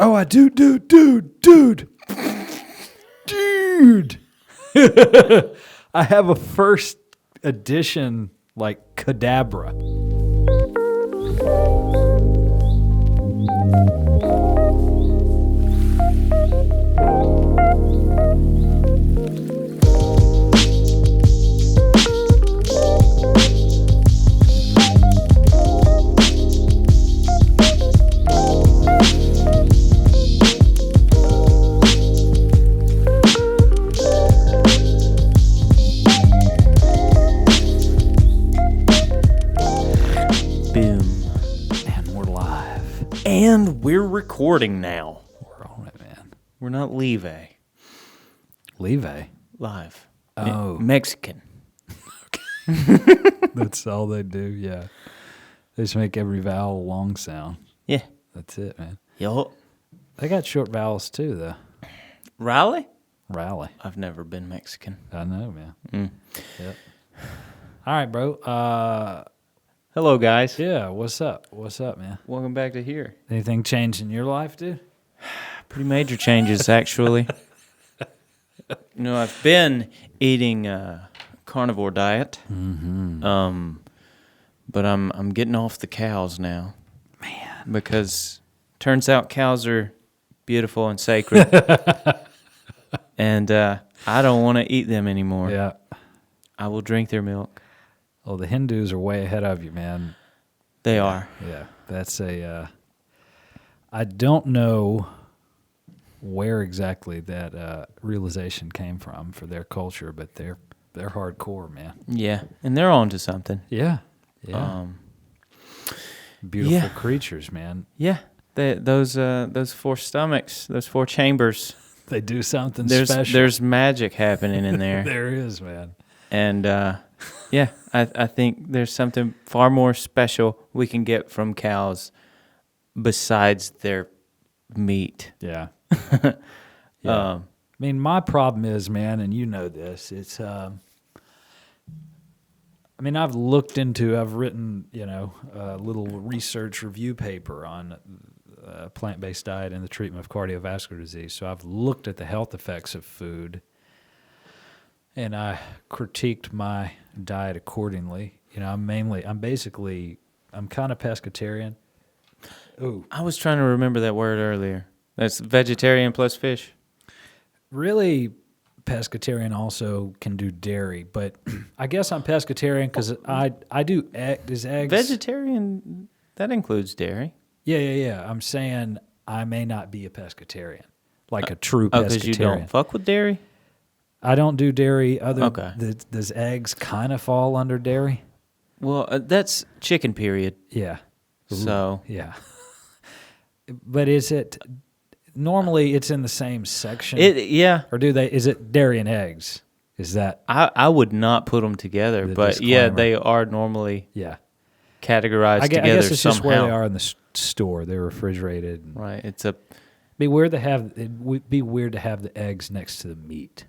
Oh, I do, dude. I have a first edition, like, Cadabra. And we're recording now. We're on it, man. We're not Leve. Live. Oh. Mexican. That's all they do, yeah. They just make every vowel a long sound. Yeah. That's it, man. Yo. They got short vowels, too, though. Raleigh? Raleigh. I've never been Mexican. I know, man. Yep. All right, bro. Hello, guys. Yeah, what's up? What's up, man? Welcome back to here. Anything changed in your life, dude? Pretty major changes, actually. You know, I've been eating a carnivore diet, but I'm getting off the cows now. Man. Because turns out cows are beautiful and sacred, and I don't want to eat them anymore. Yeah. I will drink their milk. Oh, the Hindus are way ahead of you, man. They are. Yeah, that's I don't know where exactly that realization came from for their culture, but they're hardcore, man. Yeah, and they're on to something. Yeah. Beautiful creatures, man. Yeah, those four stomachs, those four chambers. They do something special. special. There's magic happening in there. There is, man. And yeah, I think there's something far more special we can get from cows besides their meat. Yeah. I mean, my problem is, man, and you know this, it's, I mean, I've written, a little research review paper on plant-based diet and the treatment of cardiovascular disease. So I've looked at the health effects of food, and I critiqued my diet accordingly. You know, I'm kind of pescatarian. Ooh. I was trying to remember that word earlier. That's vegetarian plus fish. Really, pescatarian also can do dairy, but I guess I'm pescatarian because I do eggs. Vegetarian, that includes dairy. Yeah. I'm saying I may not be a pescatarian, like a true pescatarian. Because you don't fuck with dairy? I don't do dairy. Okay. Does eggs kind of fall under dairy? Well, that's chicken period. Yeah. So. Yeah. But is it... Normally, it's in the same section. Yeah. Or is it dairy and eggs? Is that... I would not put them together, but disclaimer. Yeah, they are normally categorized together somehow. I guess it's just where they are in the store. They're refrigerated. Right. It'd be weird to have the eggs next to the meat.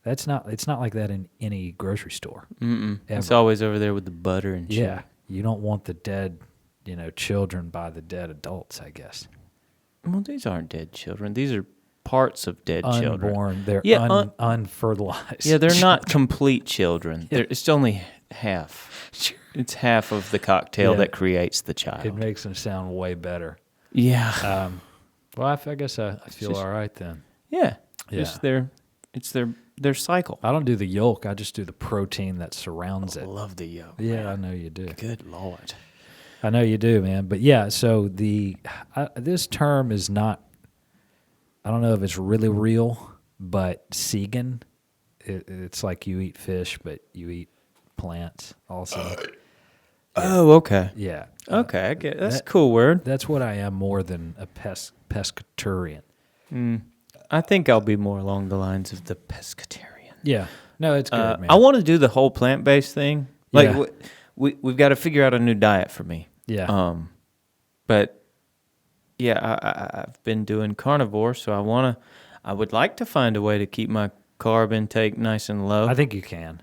It's not like that in any grocery store. It's always over there with the butter and shit. Yeah. You don't want the dead, children by the dead adults, I guess. Well, these aren't dead children. These are parts of dead children. Unborn. They're unfertilized. Yeah, they're not complete children. Yeah. It's only half. Sure. It's half of the cocktail that creates the child. It makes them sound way better. Yeah. Well, I guess I feel all right then. Yeah. It's their cycle. I don't do the yolk. I just do the protein that surrounds it. I love the yolk. Yeah, man. I know you do. Good Lord. I know you do, man. But yeah, so this term is not, I don't know if it's really real, but vegan, it's like you eat fish, but you eat plants also. Oh, okay. Yeah. Okay, I get it. That's a cool word. That's what I am more than a pescatarian. I think I'll be more along the lines of the pescatarian. Yeah. No, it's good, man. I want to do the whole plant-based thing. Like, we've got to figure out a new diet for me. Yeah. But yeah, I've been doing carnivore, so I would like to find a way to keep my carb intake nice and low. I think you can.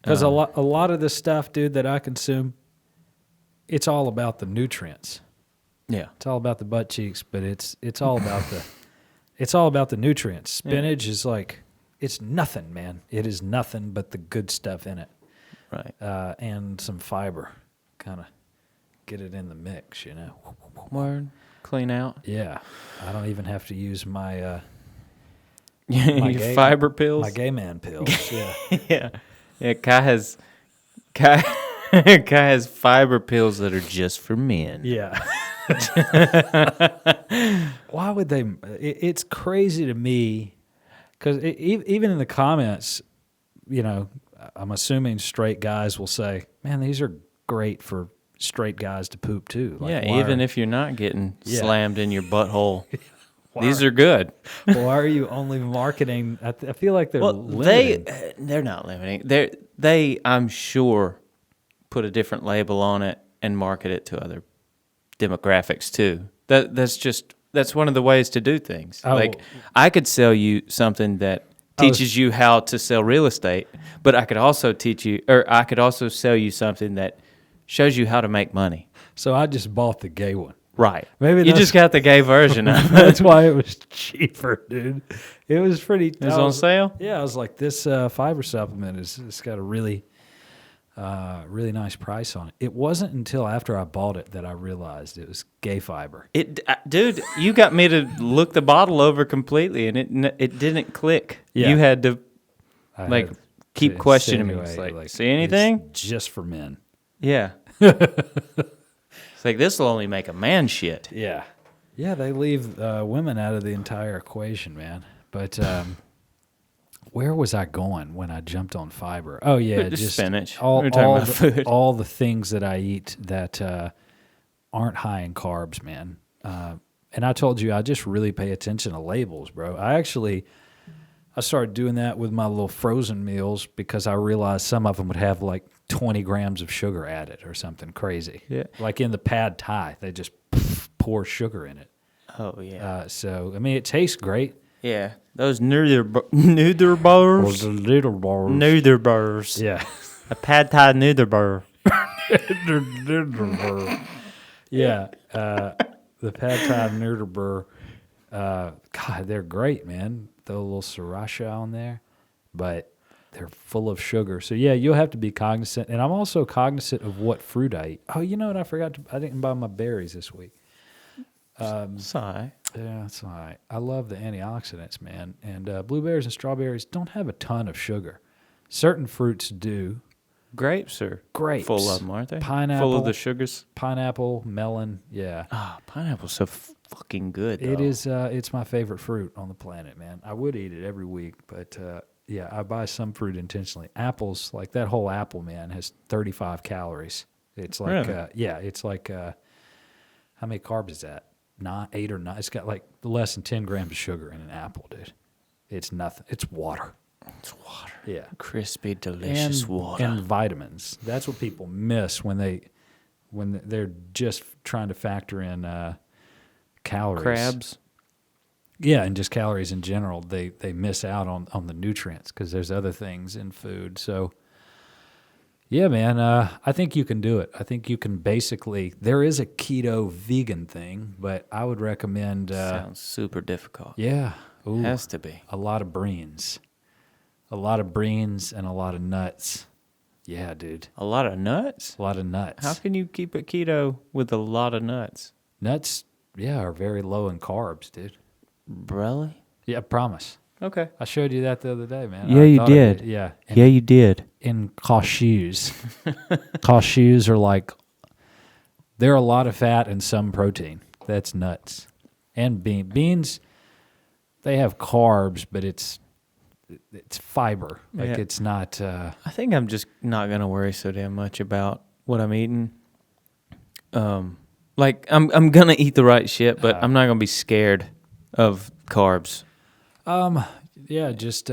Because a lot of the stuff, dude, that I consume, it's all about the nutrients. Yeah. It's all about the butt cheeks, but it's all about the nutrients. Spinach is like, it's nothing, man. It is nothing but the good stuff in it. Right. And some fiber. Kind of get it in the mix, you know. Word. Clean out. Yeah. I don't even have to use my Your fiber pills. my gay man pills. Yeah. Yeah. Yeah. Kai has fiber pills that are just for men. Yeah. Why would they? It's crazy to me because even in the comments, you know, I'm assuming straight guys will say, "Man, these are great for straight guys to poop too." Like, Yeah, even if you're not getting Yeah. slammed in your butthole, these are good. why are you only marketing? I feel like they're Well, limiting. they're not limiting. They I'm sure put a different label on it and market it to other demographics too. That's one of the ways to do things. Oh. Like I could sell you something that teaches you how to sell real estate, but I could also sell you something that shows you how to make money. So I just bought the gay one. Right. Maybe you that's- just got the gay version of it. That's why it was cheaper, dude. It was pretty. It was on sale? Yeah, I was like, this fiber supplement it's got a really nice price on it. It wasn't until after I bought it that I realized it was gay fiber. Dude, you got me to look the bottle over completely, and it didn't click. Yeah. You had to I like had keep to questioning me. insinuate, It's like, see anything? It's just for men. Yeah. It's like this will only make a man shit. Yeah, yeah. They leave women out of the entire equation, man. But where was I going when I jumped on fiber? Oh yeah, Just spinach. All, We were talking all about the, food. all the things that I eat that aren't high in carbs, man. And I told you I just really pay attention to labels, bro. I started doing that with my little frozen meals because I realized some of them would have like 20 grams of sugar added or something crazy. Yeah. Like in the pad thai, they just pour sugar in it. Oh yeah. So, I mean, it tastes great. Yeah. Those noodle bars. The little bars. Noodle bars. Yeah. A pad thai noodle bar. Yeah. The pad thai noodle burr. God, they're great, man. Throw a little sriracha on there. But they're full of sugar. So, yeah, you'll have to be cognizant. And I'm also cognizant of what fruit I eat. Oh, you know what? I didn't buy my berries this week. Sorry. Yeah, that's all right. I love the antioxidants, man. And blueberries and strawberries don't have a ton of sugar. Certain fruits do. Grapes are Grapes. full of them, aren't they? Pineapple. Full of the sugars. Pineapple, melon, yeah. Ah, pineapple's so fucking good, though. It is. It's my favorite fruit on the planet, man. I would eat it every week, but yeah, I buy some fruit intentionally. Apples, like that whole apple, man, has 35 calories. It's like, Really? yeah, it's like, how many carbs is that? 8 or 9. It's got like less than 10 grams of sugar in an apple, dude. It's nothing. It's water. It's water. Yeah. Crispy, delicious water. And vitamins. That's what people miss when they're just trying to factor in calories. Crabs. Yeah, and just calories in general. They miss out on the nutrients because there's other things in food. So, yeah, man, I think you can do it. I think you can basically. There is a keto vegan thing, but I would recommend. Sounds super difficult. Yeah, ooh, Has to be. a lot of greens, and a lot of nuts. Yeah, dude, A lot of nuts? a lot of nuts. How can you keep it keto with a lot of nuts? Nuts, yeah, are very low in carbs, dude. Really? Yeah, I promise. Okay. I showed you that the other day, man. Yeah, I you thought I did. Yeah. Yeah, you did. In cashews. Cashews are like, they're a lot of fat and some protein. That's nuts. And beans, they have carbs, but it's fiber. Like Yeah. it's not. I think I'm just not gonna worry so damn much about what I'm eating. Like I'm gonna eat the right shit, but I'm not gonna be scared of carbs. Yeah, just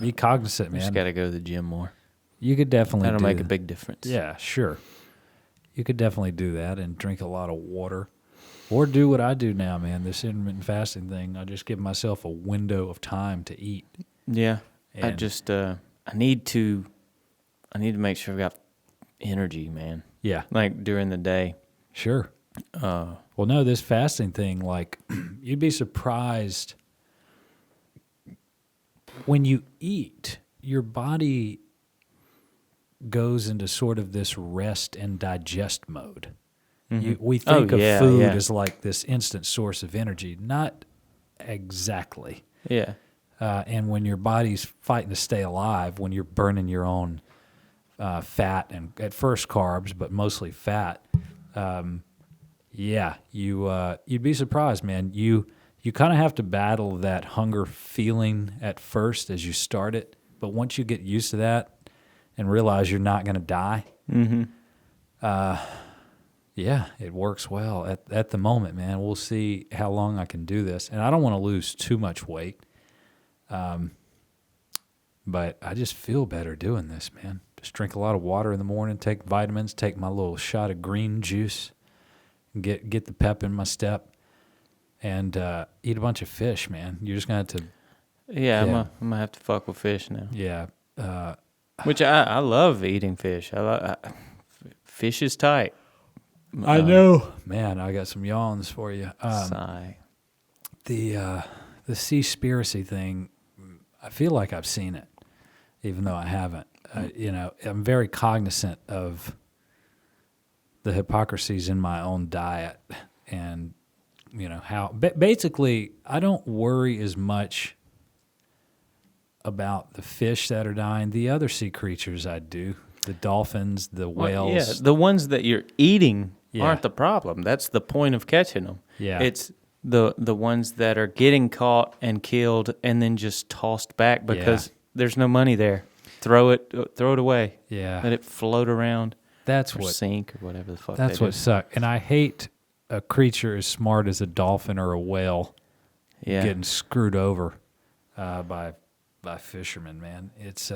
be cognizant, man. Just gotta go to the gym more. You could definitely That'll do make a that. big difference. Yeah, sure. You could definitely do that and drink a lot of water. Or do what I do now, man, this intermittent fasting thing. I just give myself a window of time to eat. Yeah. I And- just I need to make sure I've got energy, man. Yeah, Like during the day. sure. Well, no, this fasting thing, like, you'd be surprised when you eat, your body goes into sort of this rest and digest mode. We think of food as like this instant source of energy. Not exactly. Yeah. And when your body's fighting to stay alive, when you're burning your own fat and at first carbs, but mostly fat, you'd be surprised, man. You kind of have to battle that hunger feeling at first as you start it, but once you get used to that and realize you're not going to die, it works well at the moment, man. We'll see how long I can do this, and I don't want to lose too much weight, but I just feel better doing this, man. Just drink a lot of water in the morning, take vitamins, take my little shot of green juice, and get the pep in my step, and eat a bunch of fish, man. You're just going to have to... Yeah, I'm going to have to fuck with fish now. Yeah. Which I love eating fish. Fish is tight. I know. Man, I got some yawns for you. Sigh. The Seaspiracy thing, I feel like I've seen it, even though I haven't. I'm very cognizant of the hypocrisies in my own diet, and how basically I don't worry as much about the fish that are dying. The other sea creatures I do, the dolphins, the whales. Yeah, the ones that you're eating aren't the problem. That's the point of catching them. Yeah. It's the ones that are getting caught and killed and then just tossed back because there's no money there. Throw it away. Yeah. Let it float around. That's or what sink or whatever the fuck. That's what sucks. And I hate a creature as smart as a dolphin or a whale getting screwed over by fishermen, man. It's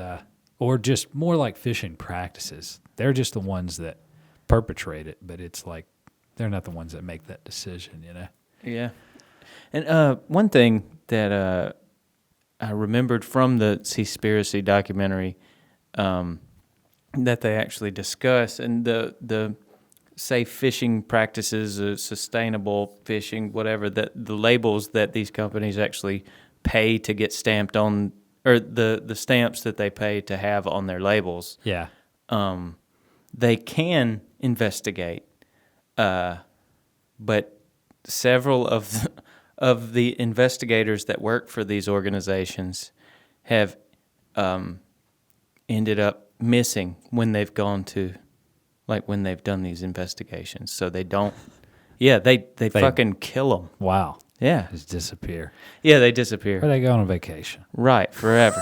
or just more like fishing practices. They're just the ones that perpetrate it, but it's like they're not the ones that make that decision, Yeah. And one thing that I remembered from the Seaspiracy documentary that they actually discuss, and the safe fishing practices, sustainable fishing, whatever, that the labels that these companies actually pay to get stamped on, or the stamps that they pay to have on their labels. Yeah. They can investigate, but several of the investigators that work for these organizations have ended up missing when they've gone to, like when they've done these investigations. So they don't, they fucking kill them. Wow. Yeah. Just disappear. Yeah, they disappear. Or they go on a vacation. Right, forever.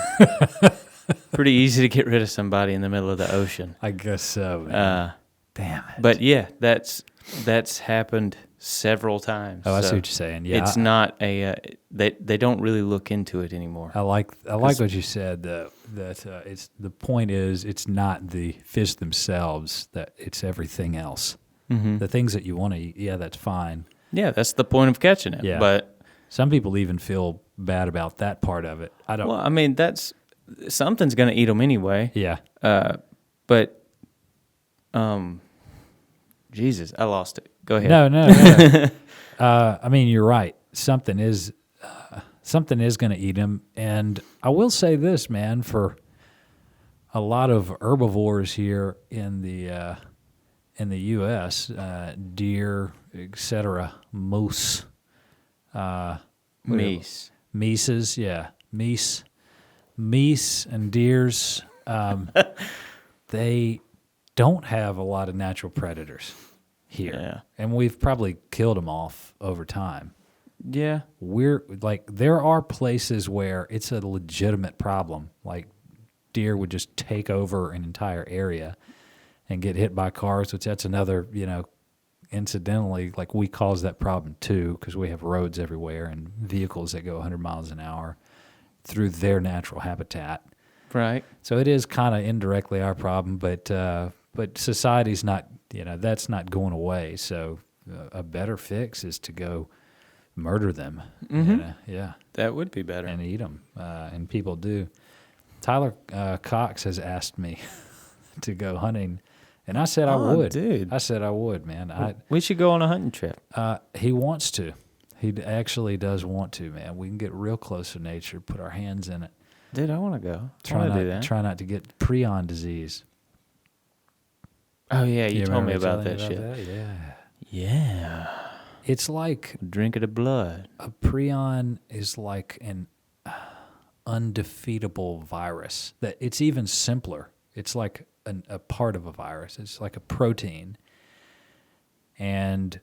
Pretty easy to get rid of somebody in the middle of the ocean. I guess so, man. Damn it. But yeah, that's happened several times. Oh, I see what you're saying. Yeah, it's not a they don't really look into it anymore. I like what you said. That it's the point is it's not the fish themselves, that it's everything else. Mm-hmm. The things that you want to eat, that's fine. Yeah, that's the point of catching it. Yeah. But some people even feel bad about that part of it. I don't. Well, I mean, that's something's going to eat them anyway. Yeah. But Jesus, I lost it. Go ahead. No. I mean, you're right. Something is going to eat him. And I will say this, man, for a lot of herbivores here in the U.S., deer, etc., moose, meese, meese, and deers, they don't have a lot of natural predators here, and we've probably killed them off over time. Yeah, we're like, there are places where it's a legitimate problem. Like deer would just take over an entire area and get hit by cars, which that's another, incidentally, like we cause that problem too, because we have roads everywhere and vehicles that go 100 miles an hour through their natural habitat. Right. So it is kind of indirectly our problem, but society's not, that's not going away. So a better fix is to go murder them. Mm-hmm. That would be better. And eat them, and people do. Tyler Cox has asked me to go hunting And I said I Oh, would. dude. I said I would, man. We should go on a hunting trip. He wants to. He actually does want to, man. We can get real close to nature, put our hands in it. Dude, I want to go. I want to do that. Try not to get prion disease. Oh, yeah, you told me remember about telling that you shit. about that? Yeah. Yeah. It's like Drink of the blood. a prion is like an undefeatable virus. That it's even simpler. It's like a part of a virus. It's like a protein. And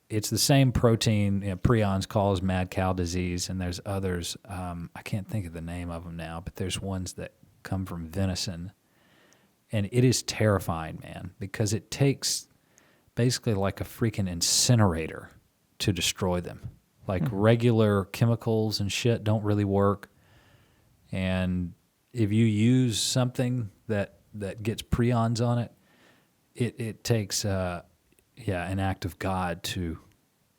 it's the same protein prions cause mad cow disease, and there's others. I can't think of the name of them now, but there's ones that come from venison. And it is terrifying, man, because it takes basically like a freaking incinerator to destroy them. Like regular chemicals and shit don't really work. And if you use something that gets prions on it, it takes an act of God to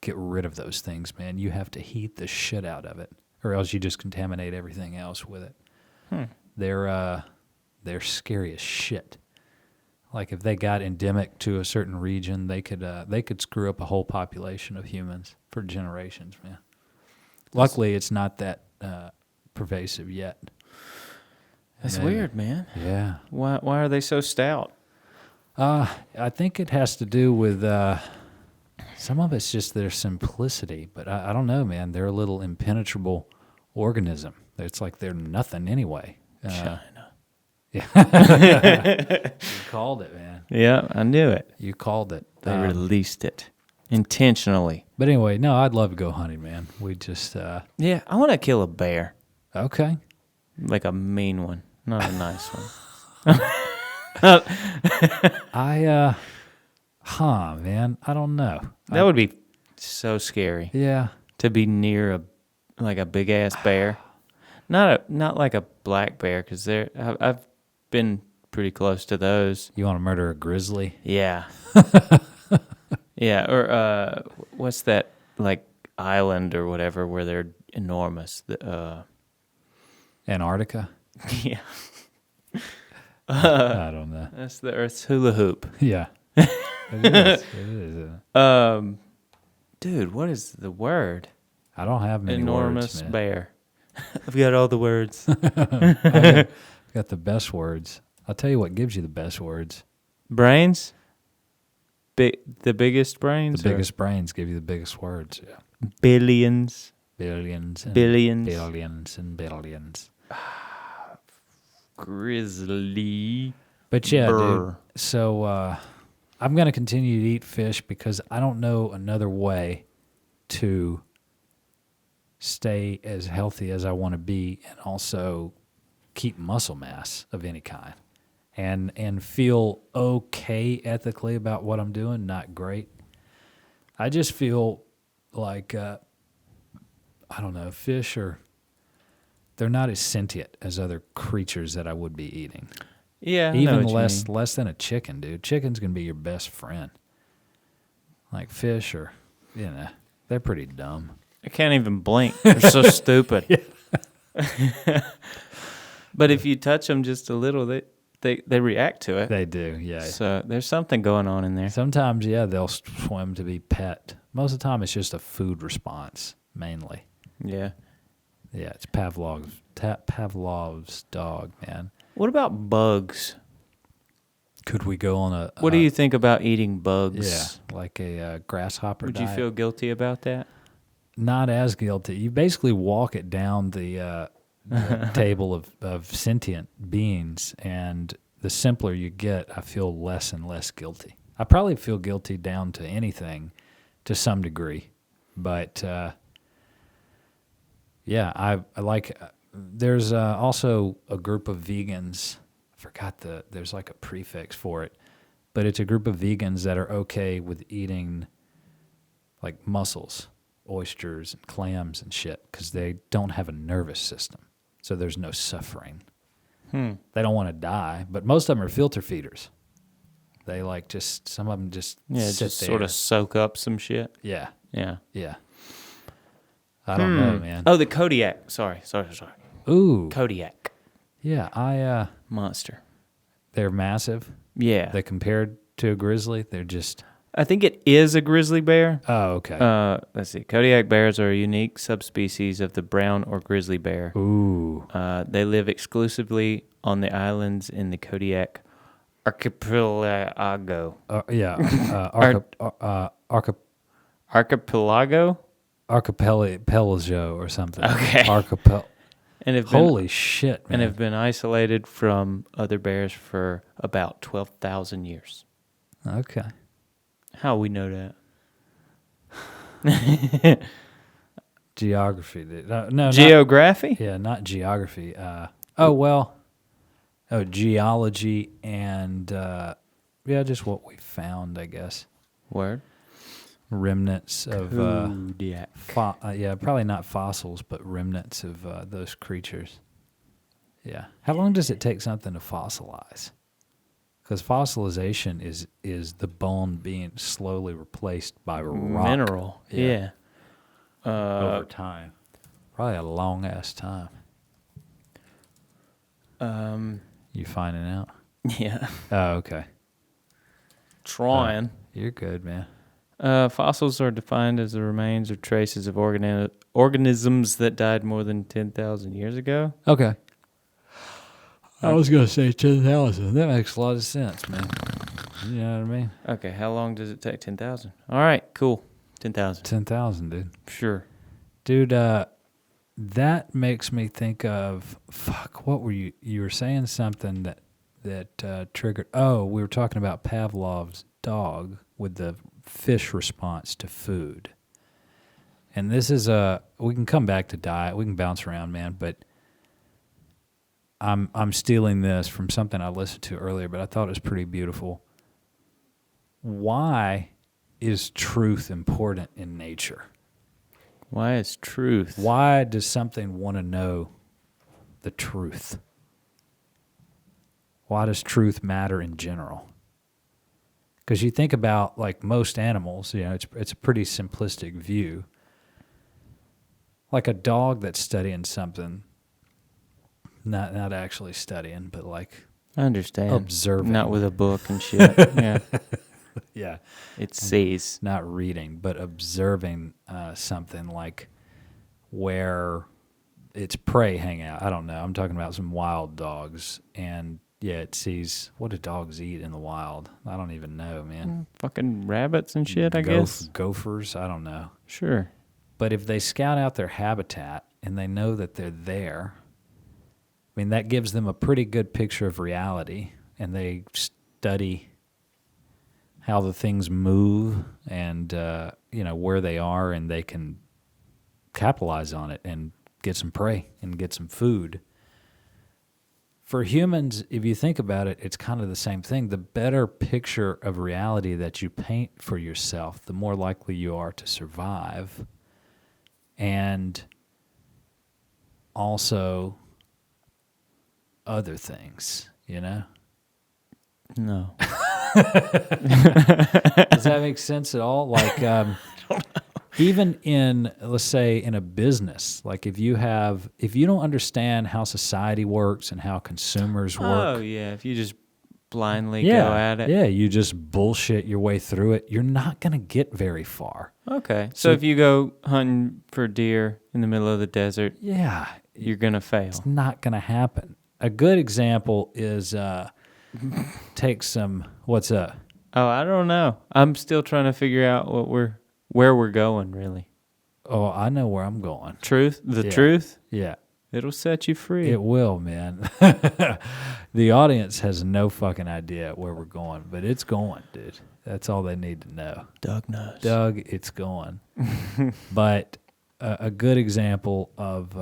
get rid of those things, man. You have to heat the shit out of it, or else you just contaminate everything else with it. They're scary as shit. Like if they got endemic to a certain region, they could screw up a whole population of humans for generations, man. Luckily, it's not that pervasive yet. That's weird, man. Yeah. Why are they so stout? I think it has to do with some of it's just their simplicity, but I don't know, man. They're a little impenetrable organism. It's like they're nothing anyway. China. Yeah. You called it, man. Yeah, I knew it. You called it. They released it intentionally. But anyway, no, I'd love to go hunting, man. We just Yeah, I want to kill a bear. okay. Like a mean one, not a nice one. Man, I don't know. That would be so scary Yeah. to be near a big ass bear. Not like a black bear, because I've been pretty close to those. You want to murder a grizzly? Yeah. Yeah, or what's that like island or whatever where they're enormous? Antarctica? Yeah. I don't know. That's the Earth's hula hoop. Yeah. It is. It is. Dude, what is the word? I don't have many Enormous words, man. bear. I've got all the words. I got the best words. I'll tell you what gives you the best words. Brains? The biggest brains? The biggest brains give you the biggest words. Yeah. Billions. Billions. And Billions. Billions and billions. Grizzly. But yeah, Brr. dude. So I'm going to continue to eat fish because I don't know another way to stay as healthy as I want to be and also keep muscle mass of any kind and feel okay ethically about what I'm doing, not great. I just feel like, I don't know, fish they're not as sentient as other creatures that I would be eating. Yeah, I know Even what you mean. less than a chicken, dude. Chicken's going to be your best friend. Like fish they're pretty dumb. I can't even blink. They're so stupid. But if you touch them just a little, they react to it. They do, yeah. So there's something going on in there. Sometimes, yeah, they'll swim to be pet. Most of the time, it's just a food response, mainly. Yeah. Yeah, it's Pavlov's dog, man. What about bugs? Could we go on a... What do you think about eating bugs? Yeah, like a grasshopper Would diet? you feel guilty about that? Not as guilty. You basically walk it down the table of sentient beings, and the simpler you get, I feel less and less guilty. I probably feel guilty down to anything to some degree, but yeah, I like. There's also a group of vegans. I forgot there's like a prefix for it, but it's a group of vegans that are okay with eating like mussels, oysters, and clams and shit because they don't have a nervous system, so there's no suffering. They don't want to die, but most of them are filter feeders. They like some of them just sit just there. sort of soak up some shit. Yeah, Yeah. yeah. I don't know, man. Oh, the Kodiak. Sorry. Ooh, Kodiak yeah. monster. They're massive. Yeah. They compared to a grizzly? They're just... I think it is a grizzly bear. Oh, okay. Let's see. Kodiak bears are a unique subspecies of the brown or grizzly bear. Ooh. They live exclusively on the islands in the Kodiak archipelago. Archipelago? Archipelago or something. Okay. And Holy shit, man. And have been isolated from other bears for about 12,000 years. Okay. How we know that? Geography. No. Geography? Not geography. Geology and just what we found, I guess. Word. Remnants of Kodiak. Probably not fossils, but remnants of those creatures. Yeah. How long does it take something to fossilize? Because fossilization is the bone being slowly replaced by rock. Mineral. Yeah. Over time. Probably a long ass time. You finding out? Yeah. Oh, okay. Trying. You're good, man. Fossils are defined as the remains or traces of organisms that died more than 10,000 years ago. Okay. I was going to say 10,000. That makes a lot of sense, man. You know what I mean? Okay, how long does it take? 10,000. All right, cool. 10,000. 10,000, dude. Sure. Dude, that makes me think of, what were you? You were saying something that triggered. Oh, we were talking about Pavlov's dog with the fish response to food. And this is we can come back to diet. We can bounce around, man, but I'm stealing this from something I listened to earlier, but I thought it was pretty beautiful. Why is truth important in nature? Why is truth? Why does something want to know the truth? Why does truth matter in general? Because you think about, like, most animals, it's a pretty simplistic view. Like a dog that's studying something, not actually studying, but like I understand. Observing. Not with a book and shit. Yeah. Yeah. It sees. Not reading, but observing something like where its prey hang out. I don't know. I'm talking about some wild dogs. And, yeah, it sees, what do dogs eat in the wild? I don't even know, man. Fucking rabbits and shit, I guess. Gophers? I don't know. Sure. But if they scout out their habitat and they know that they're there, I mean, that gives them a pretty good picture of reality, and they study how the things move and, where they are, and they can capitalize on it and get some prey and get some food. For humans, if you think about it, it's kind of the same thing. The better picture of reality that you paint for yourself, the more likely you are to survive. And also other things, No. Does that make sense at all? Like, even in, let's say, in a business, like if you don't understand how society works and how consumers work. Oh, yeah. If you just blindly go at it. Yeah, you just bullshit your way through it. You're not going to get very far. Okay. So if you go hunting for deer in the middle of the desert, you're going to fail. It's not going to happen. A good example is take some, what's up? Oh, I don't know. I'm still trying to figure out where we're going, really. Oh, I know where I'm going. Truth? The truth? Yeah. It'll set you free. It will, man. The audience has no fucking idea where we're going, but it's going, dude. That's all they need to know. Doug knows. Doug, it's going. But a good example of,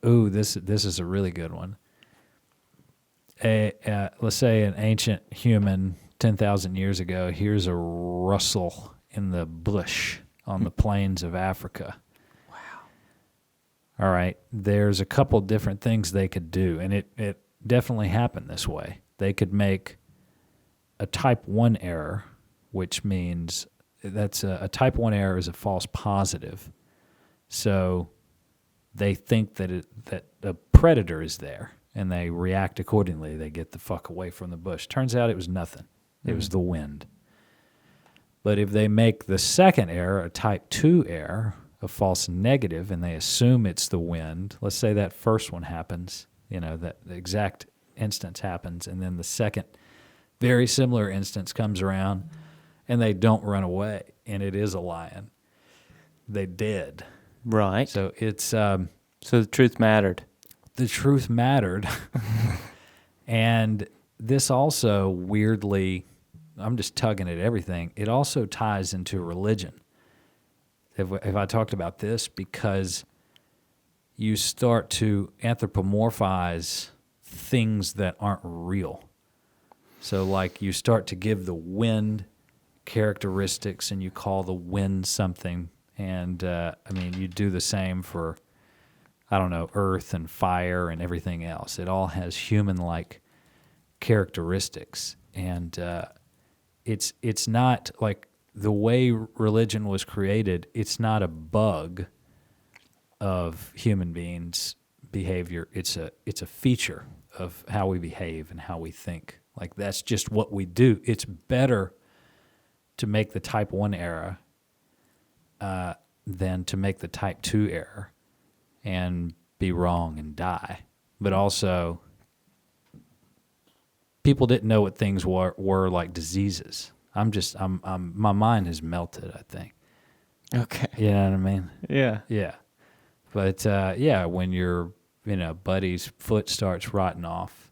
this is a really good one. Let's say an ancient human 10,000 years ago hears a rustle in the bush on the plains of Africa. All right, there's a couple different things they could do, and it definitely happened this way. They could make a type 1 error, which means that's a type 1 error is a false positive. So they think that a predator is there, and they react accordingly. They get the fuck away from the bush. Turns out it was nothing. It was the wind. But if they make the second error a type 2 error, a false negative, and they assume it's the wind, let's say that first one happens, that the exact instance happens, and then the second very similar instance comes around, and they don't run away, and it is a lion. They did. Right. So it's... so the truth mattered. The truth mattered. And this also weirdly, I'm just tugging at everything, it also ties into religion. Have I talked about this? Because you start to anthropomorphize things that aren't real. So like you start to give the wind characteristics and you call the wind something. And you do the same for, earth and fire and everything else. It all has human-like characteristics. And it's not like the way religion was created, it's not a bug of human beings' behavior. It's a feature of how we behave and how we think. Like that's just what we do. It's better to make the type 1 error than to make the type 2 error and be wrong and die. But also, people didn't know what things were like diseases. My mind has melted, I think. Okay. You know what I mean? Yeah. Yeah. But, when your, buddy's foot starts rotting off,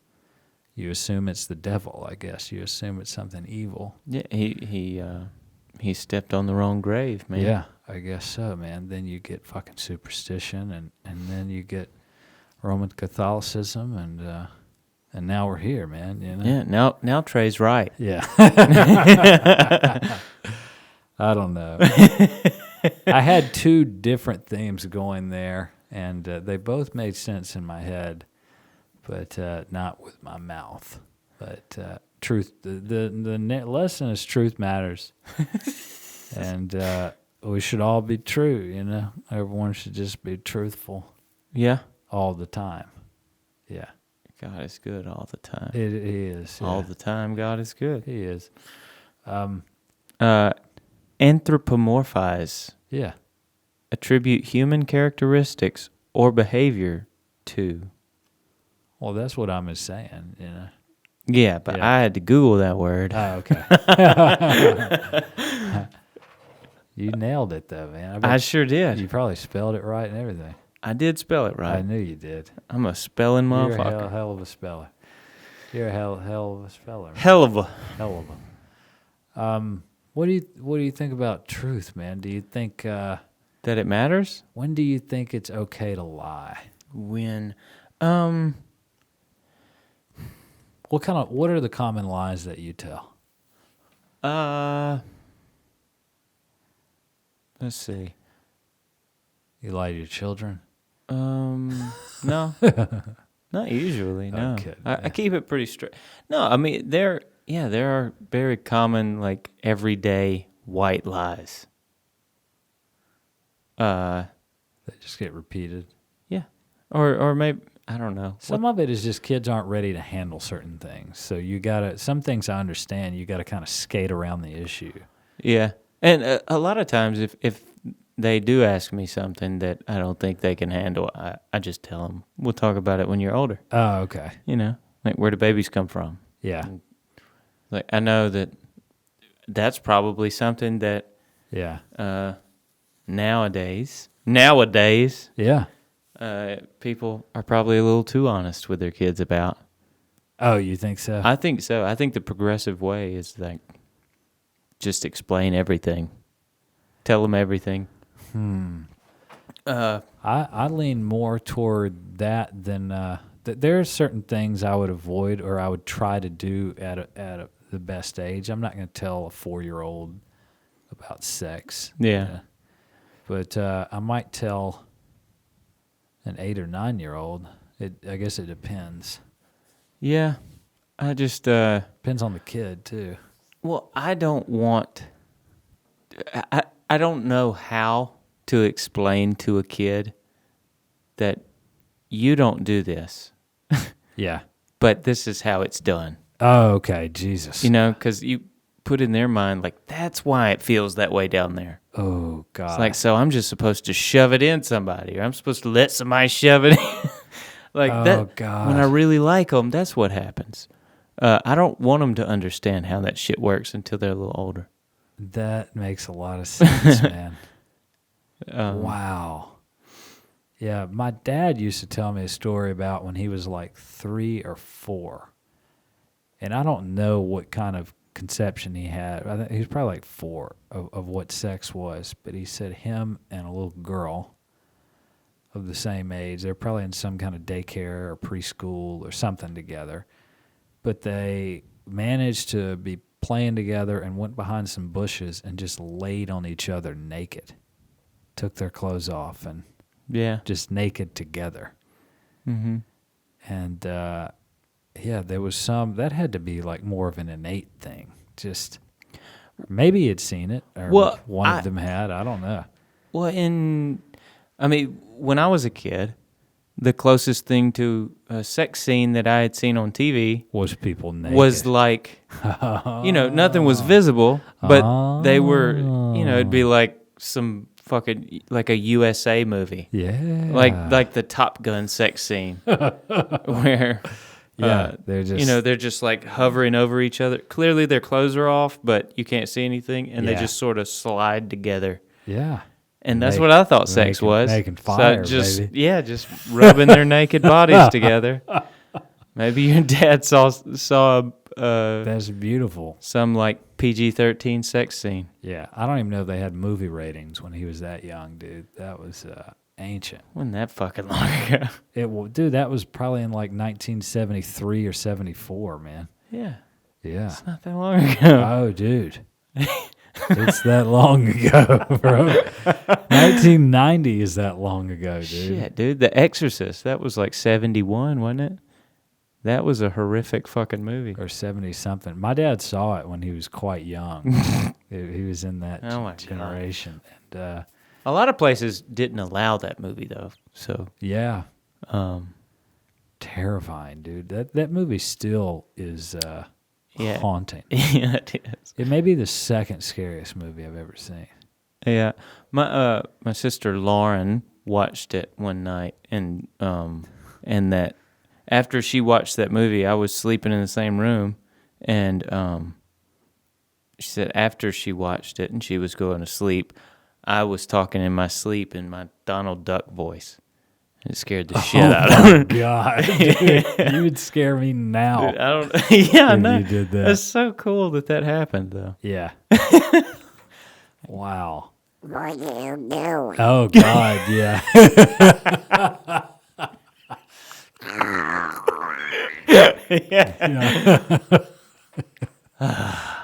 you assume it's the devil, I guess. You assume it's something evil. Yeah, he stepped on the wrong grave, man. Yeah, I guess so, man. Then you get fucking superstition, and then you get Roman Catholicism, and now we're here, man. Yeah, now Trey's right. Yeah. I don't know. I had two different themes going there, and they both made sense in my head, but not with my mouth. But truth, the lesson is truth matters, and we should all be true. Everyone should just be truthful. Yeah, all the time. Yeah, God is good all the time. He is all the time. God is good. He is. Anthropomorphize. Yeah. Attribute human characteristics or behavior to. Well, that's what I'm saying, Yeah, but I had to Google that word. Oh, okay. You nailed it, though, man. I sure did. You probably spelled it right and everything. I did spell it right. I knew you did. I'm a spelling motherfucker. You're a hell of a speller. You're a hell of a speller. Hell of a. What do you think about truth, man? Do you think that it matters? When do you think it's okay to lie? When, what are the common lies that you tell? Let's see. You lie to your children? No, not usually. No, Okay, I keep it pretty straight. No, I mean there are very common like everyday white lies. They just get repeated. Yeah, or maybe I don't know. Some of it is just kids aren't ready to handle certain things. So you gotta. Some things I understand. You gotta kind of skate around the issue. Yeah, and a lot of times if they do ask me something that I don't think they can handle, I just tell them, we'll talk about it when you're older. Oh, okay. Like where do babies come from? Yeah. And, like I know that's probably something that nowadays, yeah, people are probably a little too honest with their kids about. Oh, you think so? I think so. I think the progressive way is like just explain everything. Tell them everything. I lean more toward that than there are certain things I would avoid or I would try to do at the best age. I'm not going to tell a 4-year-old about sex. Yeah. But I might tell an 8 or 9-year-old. I guess it depends. Yeah. I just depends on the kid too. Well, I don't want. I don't know how to explain to a kid that you don't do this. Yeah. But this is how it's done. Oh, okay. Jesus. Because you put in their mind, like, that's why it feels that way down there. Oh, God. It's like, so I'm just supposed to shove it in somebody, or I'm supposed to let somebody shove it in. Like Oh, that. God. When I really like them, that's what happens. I don't want them to understand how that shit works until they're a little older. That makes a lot of sense, man. Wow. Yeah, my dad used to tell me a story about when he was like 3 or 4. And I don't know what kind of conception he had. I think he was probably like 4 of what sex was. But he said him and a little girl of the same age, they're probably in some kind of daycare or preschool or something together. But they managed to be playing together and went behind some bushes and just laid on each other naked. Took their clothes off and just naked together. Mm-hmm. And there was some that had to be like more of an innate thing. Just maybe he'd seen it, or one of them had. I don't know. Well, when I was a kid, the closest thing to a sex scene that I had seen on TV was people naked. Was like, nothing was visible, but they were, it'd be like some fucking, like a USA movie. Yeah. Like the Top Gun sex scene where, they're just like hovering over each other. Clearly their clothes are off, but you can't see anything, and they just sort of slide together. Yeah. And that's what I thought sex was. Making fire, so baby. Yeah, just rubbing their naked bodies together. Maybe your dad saw that's beautiful. Some like PG-13 sex scene. Yeah, I don't even know if they had movie ratings when he was that young, dude. That was ancient. Wasn't that fucking long ago? Dude, that was probably in like 1973 or 74, man. Yeah. Yeah. It's not that long ago. Oh, dude. It's that long ago, bro. 1990 is that long ago, dude. Shit, dude. The Exorcist, that was like 71, wasn't it? That was a horrific fucking movie. Or 70-something. My dad saw it when he was quite young. He was in that generation. And a lot of places didn't allow that movie, though. So yeah. Terrifying, dude. That movie still is haunting. Yeah, it is. It may be the second scariest movie I've ever seen. Yeah. My sister Lauren watched it one night, and that after she watched that movie, I was sleeping in the same room, and she said after she watched it and she was going to sleep, I was talking in my sleep in my Donald Duck voice. It scared the shit out of her. Oh, God. Dude, you would scare me now. Dude, I don't. Yeah, no. You did that. That's so cool that happened, though. Yeah. Wow. What do you do? Oh, God, yeah.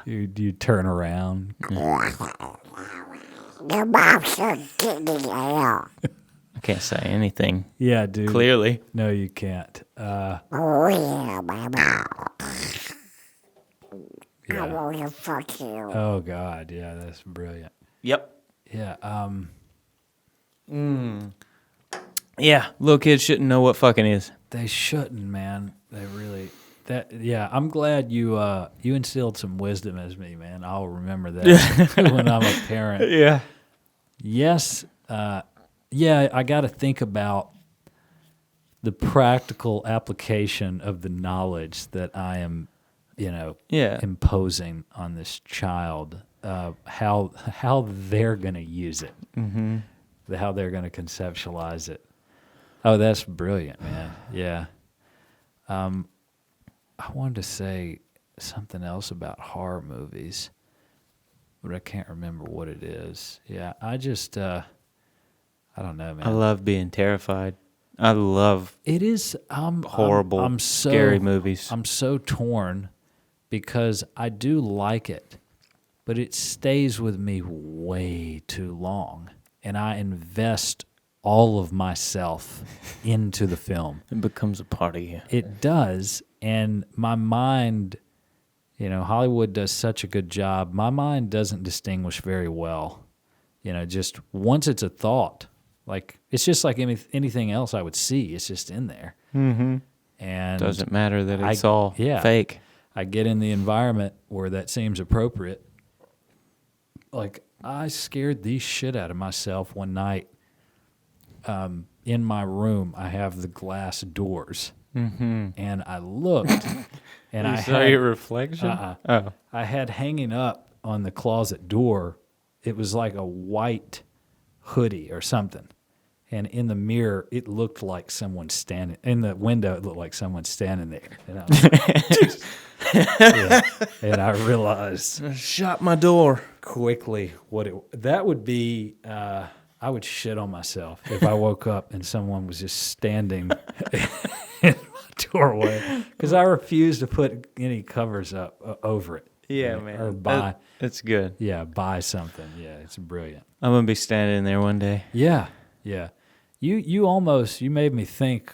You turn around. The boxer didn't out. I can't say anything. Yeah, dude. Clearly. No, you can't. Oh, yeah, baby. Yeah. I want to fuck you. Oh, God, yeah, that's brilliant. Yep. Yeah, Yeah, little kids shouldn't know what fucking is. they shouldn't, man. They really... I'm glad you instilled some wisdom as me, man. I'll remember that when I'm a parent. Yeah. Yes, I got to think about the practical application of the knowledge that I am, imposing on this child. How they're going to use it, how they're going to conceptualize it. Oh, that's brilliant, man. Yeah. I wanted to say something else about horror movies, but I can't remember what it is. Yeah, I just, I don't know, man. I love being terrified. I love it is horrible, scary movies. I'm so torn because I do like it, but it stays with me way too long, and I invest all of myself into the film. It becomes a part of you. It does, and my mind, Hollywood does such a good job. My mind doesn't distinguish very well. Just once it's a thought, like it's just like anything else I would see. It's just in there. Mm-hmm. And doesn't matter that it's all fake. I get in the environment where that seems appropriate. Like, I scared the shit out of myself one night. In my room, I have the glass doors. Mm-hmm. And I looked, and I saw had your reflection? Oh. I had hanging up on the closet door, it was like a white hoodie or something. And in the mirror, it looked like someone standing. In the window, it looked like someone standing there. And I was like, yeah. And I realized Shut my door. quickly that would be. I would shit on myself if I woke up and someone was just standing in my doorway, because I refuse to put any covers up over it. Yeah, Right? man. Or buy. That's good. Yeah, buy something. Yeah, it's brilliant. I'm going to be standing there one day. Yeah, yeah. You made me think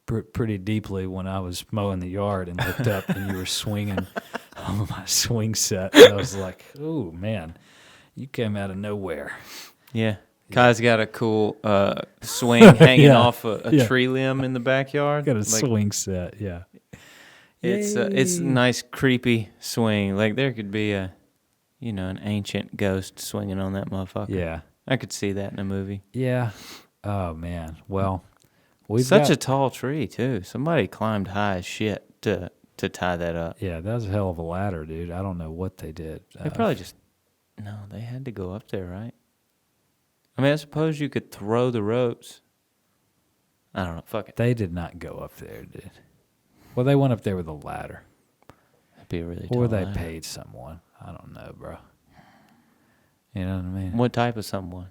pretty deeply when I was mowing the yard and looked up and you were swinging on my swing set. And I was like, oh, man, you came out of nowhere. Yeah. Kai's got a cool swing hanging Yeah. off a tree limb in the backyard. Got a swing set, yeah. It's a nice creepy swing. Like there could be an ancient ghost swinging on that motherfucker. Yeah. I could see that in a movie. Yeah. Oh, man. Well, Such a tall tree too. Somebody climbed high as shit to tie that up. Yeah, that was a hell of a ladder, dude. I don't know what they did. They probably they had to go up there, right? I mean, I suppose you could throw the ropes. I don't know. Fuck it. They did not go up there, dude. Well, they went up there with a ladder. That'd be a really tall Or they ladder. paid someone. I don't know, bro. You know what I mean? What type of someone?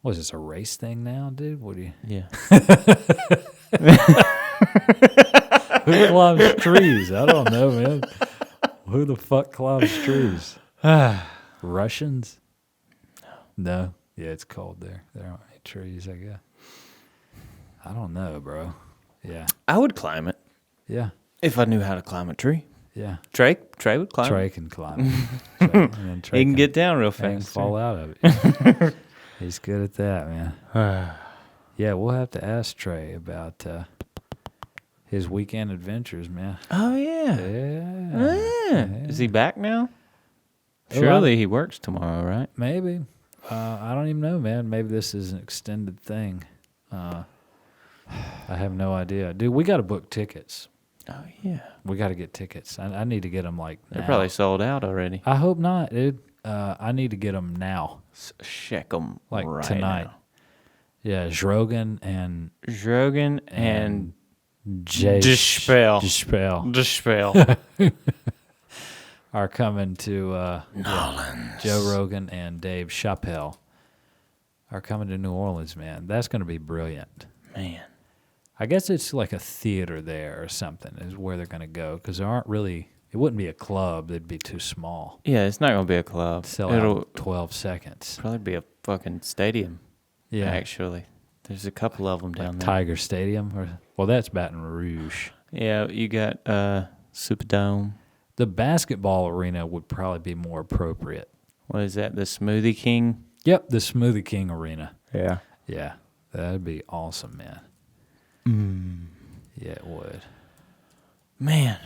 Was this a race thing now, dude? What do you... Yeah. Who climbs trees? I don't know, man. Who the fuck climbs trees? Russians? No. Yeah, it's cold there. There aren't any trees, I guess. I don't know, bro. Yeah. I would climb it Yeah. if I knew how to climb a tree. Yeah. Trey would climb Trey it. can climb. And then Trey He can get down real and fast. fall out of it. He's good at that, man. Yeah, we'll have to ask Trey about his weekend adventures, man. Oh, yeah. Yeah. Is he back now? Oh, Surely he works tomorrow, right? Maybe. I don't even know, man. Maybe this is an extended thing. I have no idea. Dude, we got to book tickets. Oh, yeah. We got to get tickets. I need to get them like They're now. probably sold out already. I hope not, dude. I need to get them now. Check them Like right tonight. now. Yeah, Rogan and Rogan and Jay Dispel. Dispel are coming to Joe Rogan and Dave Chappelle are coming to New Orleans, man. That's going to be brilliant. Man. I guess it's like a theater there or something is where they're going to go, because there aren't really, it wouldn't be a club. They'd be too small. Yeah, it's not going to be a club. Sell It'll out in 12 seconds. probably be a fucking stadium, Yeah. actually. There's a couple of them down Like there. Tiger Stadium. Well, that's Baton Rouge. Yeah, you got Superdome. The basketball arena would probably be more appropriate. What is that, the Smoothie King? Yep, the Smoothie King Arena. Yeah. Yeah, that'd be awesome, man. Yeah, it would. Man.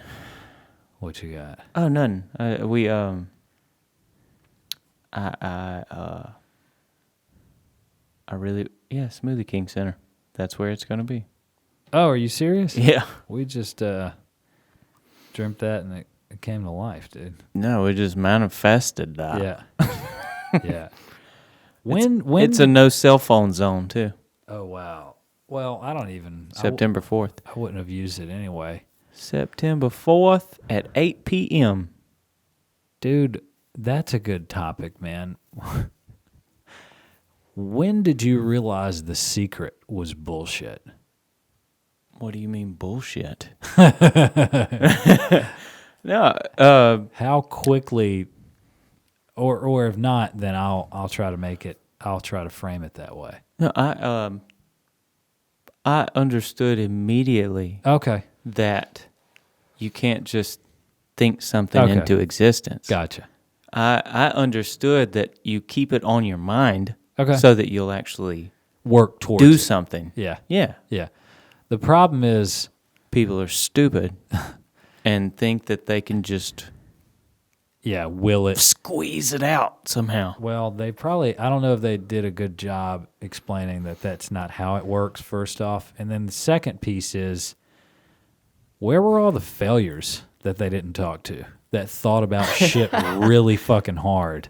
What you got? Oh, none. Smoothie King Center. That's where it's going to be. Oh, are you serious? Yeah. We just dreamt that and it came to life, dude. No, we just manifested that. Yeah. Yeah. When It's a no cell phone zone, too. Oh, wow. Well, I don't even... September 4th. I wouldn't have used it anyway. September 4th at 8 p.m. Dude, that's a good topic, man. When did you realize The Secret was bullshit? What do you mean bullshit? No, How quickly, or if not, then I'll try to make it. I'll try to frame it that way. no, I understood immediately Okay, that you can't just think something Okay. into existence. gotcha. I understood that you keep it on your mind Okay. so that you'll actually Work towards do it. something. Yeah, Yeah. yeah. The problem is, People are stupid. and think that they can just Yeah, will it? squeeze it out somehow. Well, they probably, I don't know if they did a good job explaining that that's not how it works, first off. And then the second piece is, where were all the failures that they didn't talk to, that thought about shit really fucking hard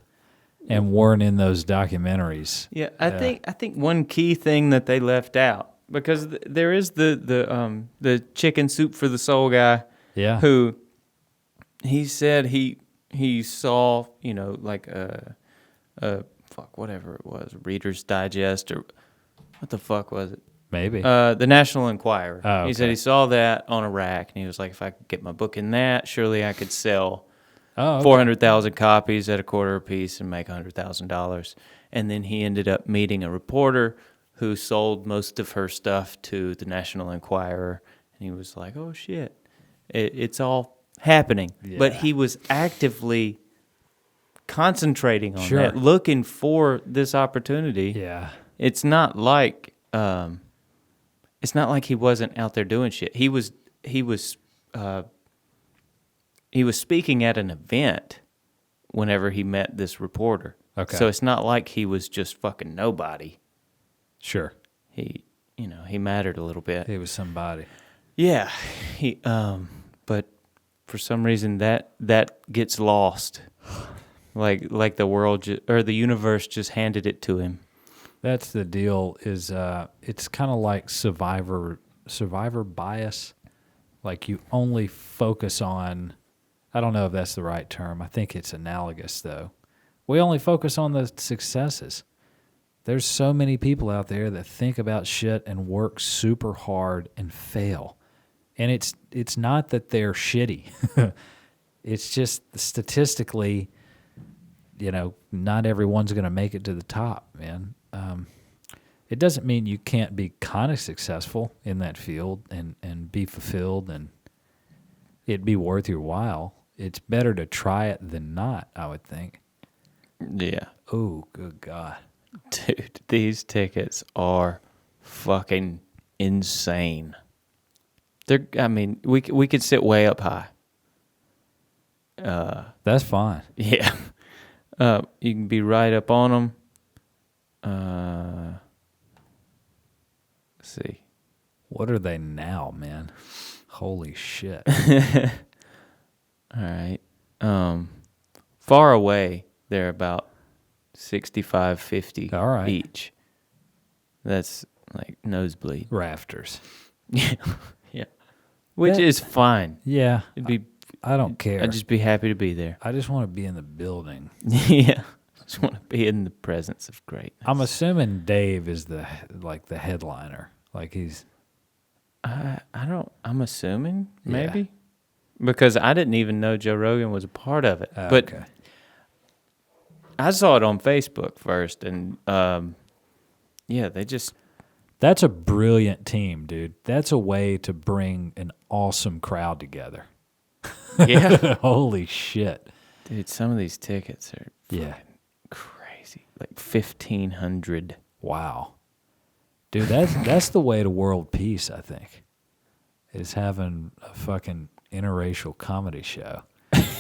and weren't in those documentaries? Yeah, I think one key thing that they left out, because there is the chicken soup for the soul guy, Yeah. who he said he saw, like fuck, whatever it was, Reader's Digest, or what the fuck was it? Maybe. The National Enquirer. Oh, He said okay. he saw that on a rack, and he was like, if I could get my book in that, surely I could sell Oh, okay. 400,000 copies at $0.25 a piece and make $100,000. And then he ended up meeting a reporter who sold most of her stuff to the National Enquirer, and he was like, oh shit, it's all happening. Yeah. But he was actively concentrating on Sure. that, looking for this opportunity. Yeah. It's not like he wasn't out there doing shit. He was speaking at an event whenever he met this reporter. Okay. So it's not like he was just fucking nobody. Sure. He mattered a little bit. He was somebody. Yeah. But for some reason that gets lost. Like the world or the universe just handed it to him. That's the deal. Is it's kind of like survivor bias. Like you only focus on. I don't know if that's the right term. I think it's analogous though. We only focus on the successes. There's so many people out there that think about shit and work super hard and fail. And it's not that they're shitty. It's just statistically, not everyone's going to make it to the top, man. It doesn't mean you can't be kind of successful in that field and be fulfilled and it be worth your while. It's better to try it than not, I would think. Yeah. Oh, good God. Dude, these tickets are fucking insane. We could sit way up high. That's fine. Yeah. You can be right up on them. Let's see. What are they now, man? Holy shit. All right. Far away, they're about $65.50 All right. each. That's like nosebleed. Rafters. Yeah. Which is fine. Yeah. It'd be. I don't care. I'd just be happy to be there. I just want to be in the building. Yeah. Just want to be in the presence of greatness. I'm assuming Dave is the headliner. Like he's. I'm assuming Yeah. maybe because I didn't even know Joe Rogan was a part of it. But Okay. I saw it on Facebook first, and they just That's a brilliant team, dude. That's a way to bring an awesome crowd together. yeah, Holy shit. dude. Some of these tickets are Yeah. crazy, like 1,500. Wow. Dude, that's the way to world peace, I think. Is having a fucking interracial comedy show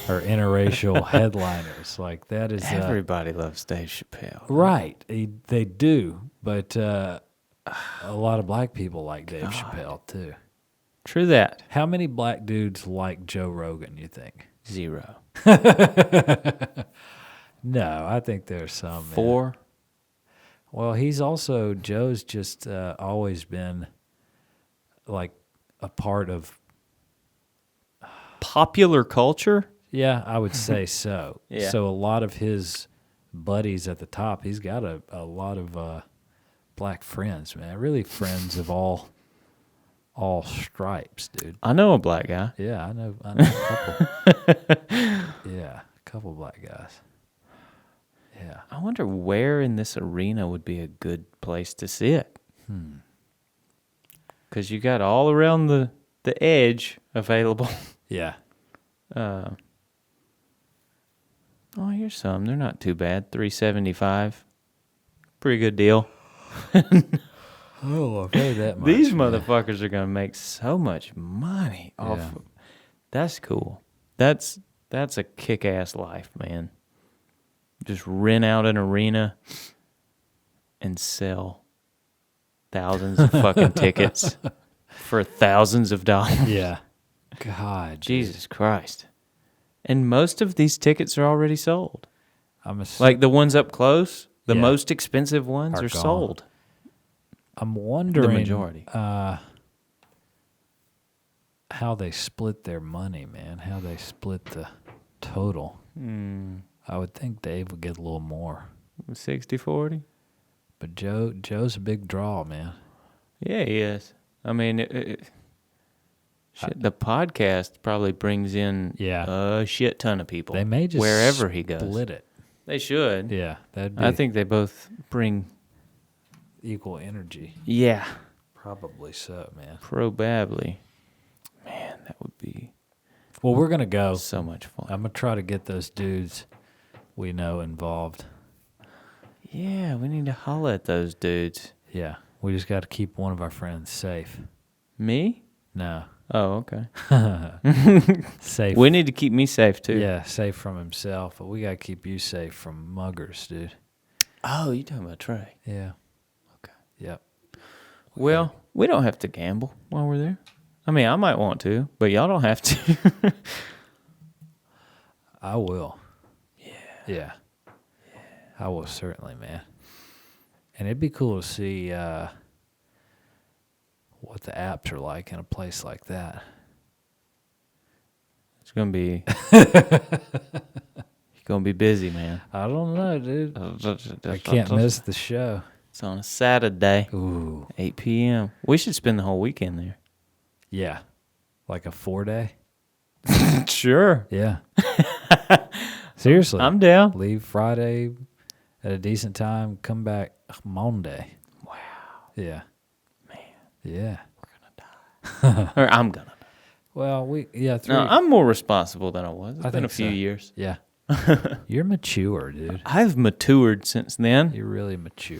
or interracial headliners. Like that is Everybody loves Dave Chappelle. right. They do, but a lot of black people like Dave Chappelle too. True that. How many black dudes like Joe Rogan, you think? 0. No, I think there's some. man. 4. Well, Joe's just always been like a part of, Popular culture. yeah, I would say so. Yeah. So a lot of his buddies at the top, he's got a lot of black friends, man. Really friends of all stripes, dude. I know a black guy. Yeah, I know a couple. Yeah, a couple black guys. Yeah. I wonder where in this arena would be a good place to sit. Because you got all around the edge available. Yeah. Oh, here's some. They're not too bad. $375. Pretty good deal. Oh, I've heard that much. These man. motherfuckers are gonna make so much money off. Yeah. That's cool. That's a kick-ass life, man. Just rent out an arena and sell thousands of fucking tickets for thousands of dollars. Yeah. God, Jesus Christ. And most of these tickets are already sold. I'm Like the ones up close, the Yeah. most expensive ones Are are gone. sold. I'm wondering The majority. How they split their money, man. How they split the total. I would think Dave would get a little more. 60-40? But Joe's a big draw, man. Yeah, he is. I mean, shit, the podcast probably brings in a shit ton of people. They may just wherever he goes. split it. They should. Yeah, that'd be I think they both bring. equal energy. Yeah, Probably so, man. probably. Man, that would be Well, we're gonna go. so much fun. I'm gonna try to get those dudes we know involved. Yeah, we need to holler at those dudes. Yeah, we just got to keep one of our friends safe. Me? No, Oh, okay. safe. We need to keep me safe too. Yeah, safe from himself, but we got to keep you safe from muggers, dude. Oh, you talking about Trey? Yeah. Okay. Yep. Well, we don't have to gamble while we're there. I mean, I might want to, but y'all don't have to. I will. Yeah. I will certainly, man. And it'd be cool to see what the apps are like in a place like that. It's gonna be. You're gonna be busy, man. I don't know, dude. I can't miss the show. It's on a Saturday, Ooh. 8 p.m. We should spend the whole weekend there. Yeah. Like a 4-day? Sure. Yeah. Seriously. I'm down. Leave Friday at a decent time, come back Monday. Wow. Yeah. Man, Yeah. or I'm gonna. Well, three. No, I'm more responsible than I was. It's I been a think few so. years. Yeah. You're mature, dude. I've matured since then, You're really mature.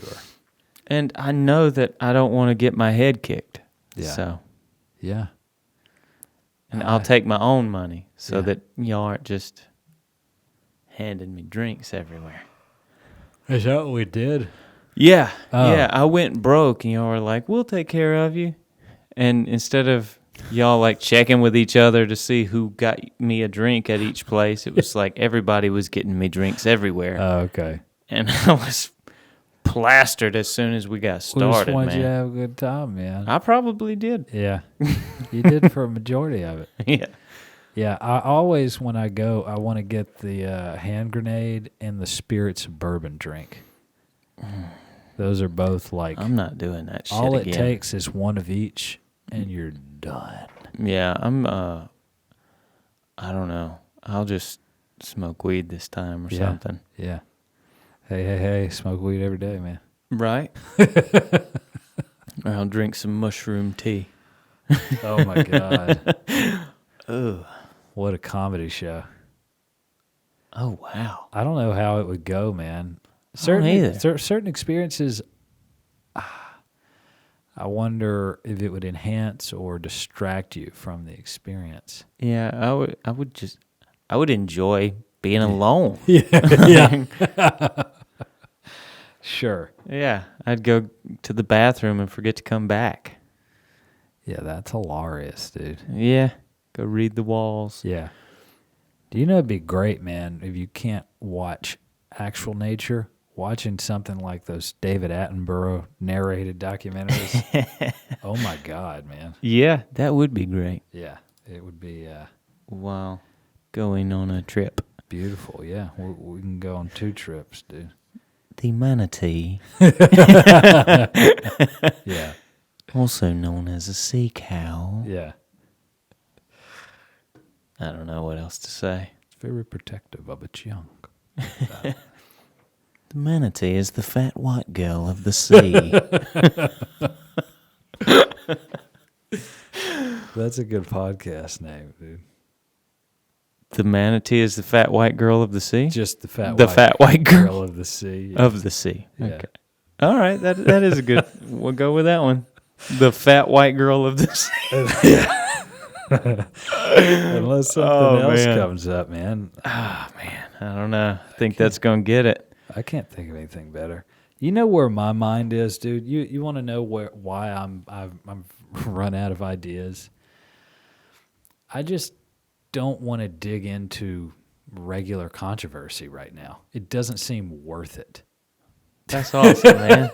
and I know that I don't want to get my head kicked. Yeah. So, Yeah. and I'll take my own money so Yeah. that y'all aren't just handing me drinks everywhere. Is that what we did? Yeah, Oh. yeah. I went broke, and y'all were like, "We'll take care of you." And instead of y'all like checking with each other to see who got me a drink at each place, it was like everybody was getting me drinks everywhere, Oh, okay. and I was plastered as soon as we got We just started, wanted you to man. have a good time, man. I probably did. Yeah. You did for a majority of it. Yeah. Yeah, I always, when I go, I want to get the hand grenade and the spirits bourbon drink. Those are both like, I'm not doing that shit all again. it takes is one of each, and you're done. Yeah, I'm. I don't know. I'll just smoke weed this time or Yeah. something. Yeah. Hey, smoke weed every day, man. Right. Or I'll drink some mushroom tea. Oh, my God. Ugh. What a comedy show. Oh wow. I don't know how it would go, man. either. Certain experiences, I wonder if it would enhance or distract you from the experience. Yeah, I would enjoy being alone. Yeah. Sure. Yeah, I'd go to the bathroom and forget to come back. Yeah, that's hilarious, dude. Yeah, go read the walls. Yeah. Do you know it'd be great, man, if you can't watch actual nature, watching something like those David Attenborough narrated documentaries? Oh, my God, man. Yeah, that would be great. Yeah, it would be While going on a trip. beautiful. Yeah, we can go on 2 trips, dude. The manatee, Yeah, also known as a sea cow. yeah. I don't know what else to say. It's very protective of its young. The manatee is the fat white girl of the sea. That's a good podcast name, dude. The manatee is the fat white girl of the sea? Just the fat white girl of the sea. of the sea. Yeah. Okay. All right, that is a good. We'll go with that one. The fat white girl of the sea. Unless something else man. comes up, man. Oh, man. I don't know. I think that's going to get it. I can't think of anything better. You know where my mind is, dude? You want to know why I've run out of ideas? I just don't want to dig into regular controversy right now. It doesn't seem worth it. That's awesome, man.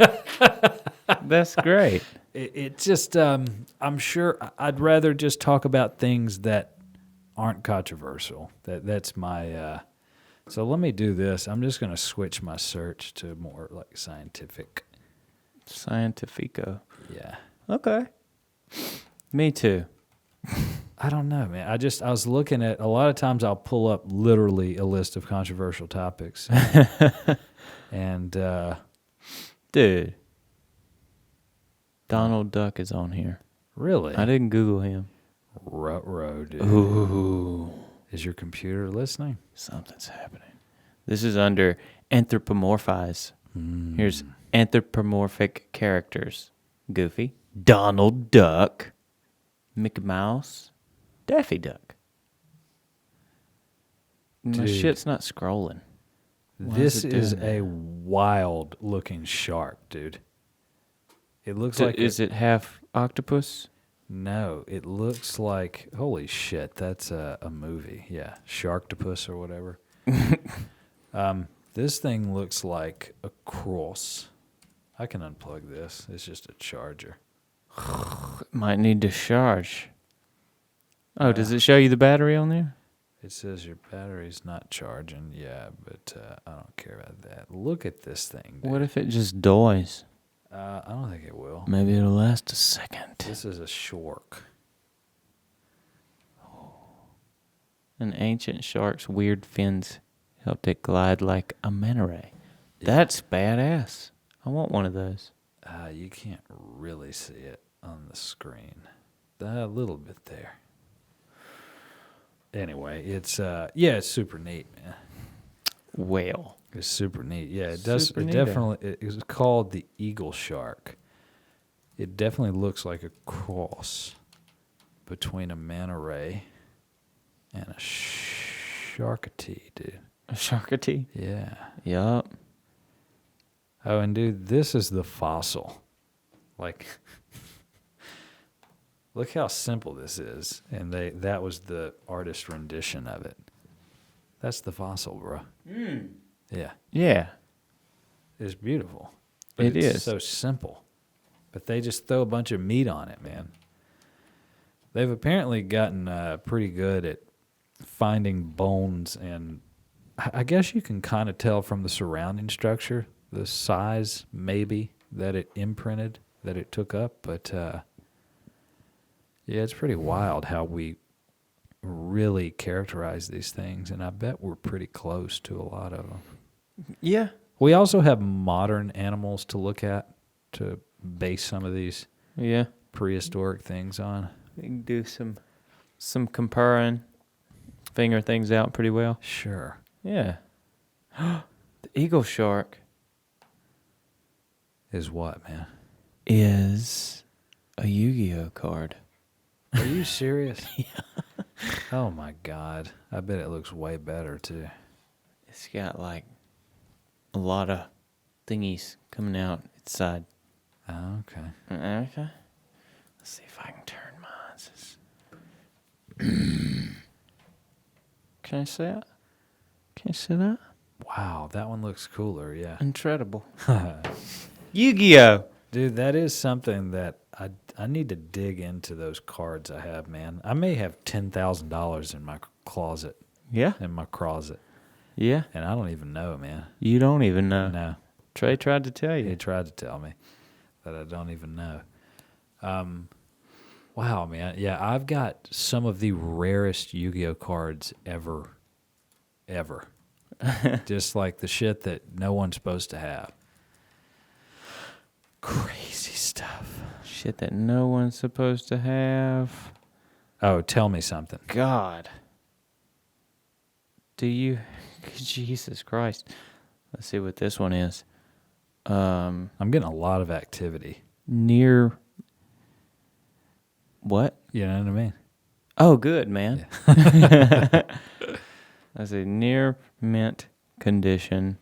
That's great. It just, I'm sure I'd rather just talk about things that aren't controversial. That's my, so let me do this. I'm just going to switch my search to more like scientific. Scientifico. Yeah. Okay. Me too. I don't know, man. I was looking at, a lot of times I'll pull up literally a list of controversial topics. And, Dude. Donald Duck is on here. really? I didn't Google him. Ruh-roh, dude. Ooh. Is your computer listening? Something's happening. This is under anthropomorphize. Here's anthropomorphic characters. Goofy. Donald Duck. Mickey Mouse. Daffy Duck. My Dude. shit's not scrolling. Why This it is doing a wild-looking shark, dude. It looks that? like Is it half octopus? No, it looks like, holy shit, that's a movie. Yeah, Sharktopus or whatever. This thing looks like a cross. I can unplug this. It's just a charger. Might need to charge. Oh, does it show you the battery on there? It says your battery's not charging. Yeah, but I don't care about that. Look at this thing, dude. What if it just dies? I don't think it will. Maybe it'll last a second. This is a shark. An ancient shark's weird fins helped it glide like a manta ray. That's badass. I want one of those. You can't really see it on the screen. A little bit there. Anyway, it's it's super neat, man. Whale. It's super neat. Yeah, it does. Super It neato. definitely. It's called the eagle shark. It definitely looks like a cross between a manta ray and a sharkatee, dude. A sharkatee? Yeah. Yup. Oh, and dude, this is the fossil. Like, look how simple this is, and that was the artist rendition of it. That's the fossil, bro. Yeah. Yeah. It's beautiful. But It it's is. so simple. But they just throw a bunch of meat on it, man. They've apparently gotten pretty good at finding bones, and I guess you can kind of tell from the surrounding structure, the size maybe that it imprinted, that it took up. But yeah, it's pretty wild how we really characterize these things, and I bet we're pretty close to a lot of them. Yeah. We also have modern animals to look at to base some of these Yeah. prehistoric things on. We can do some comparing, figure things out pretty well. Sure. Yeah. The eagle shark Is what, man? is a Yu-Gi-Oh card. Are you serious? Yeah. Oh my God. I bet it looks way better too. It's got like a lot of thingies coming out its side. Oh, okay. Okay. Let's see if I can turn mine. Can I see it? Can you see that? Wow, that one looks cooler, yeah. Incredible. Yu-Gi-Oh! Dude, that is something that I need to dig into those cards I have, man. I may have $10,000 in my closet, Yeah? in my closet, Yeah. and I don't even know, man. You don't even know. No. Trey tried to tell He you. tried to tell me that I don't even know. Wow, man. Yeah, I've got some of the rarest Yu-Gi-Oh cards ever. Just like the shit that no one's supposed to have. Crazy stuff. Shit that no one's supposed to have. Oh, tell me something. God. Do you... Jesus Christ. Let's see what this one is. I'm getting a lot of activity. Near... What? You know what I mean? Oh, good, man. That's a near mint condition.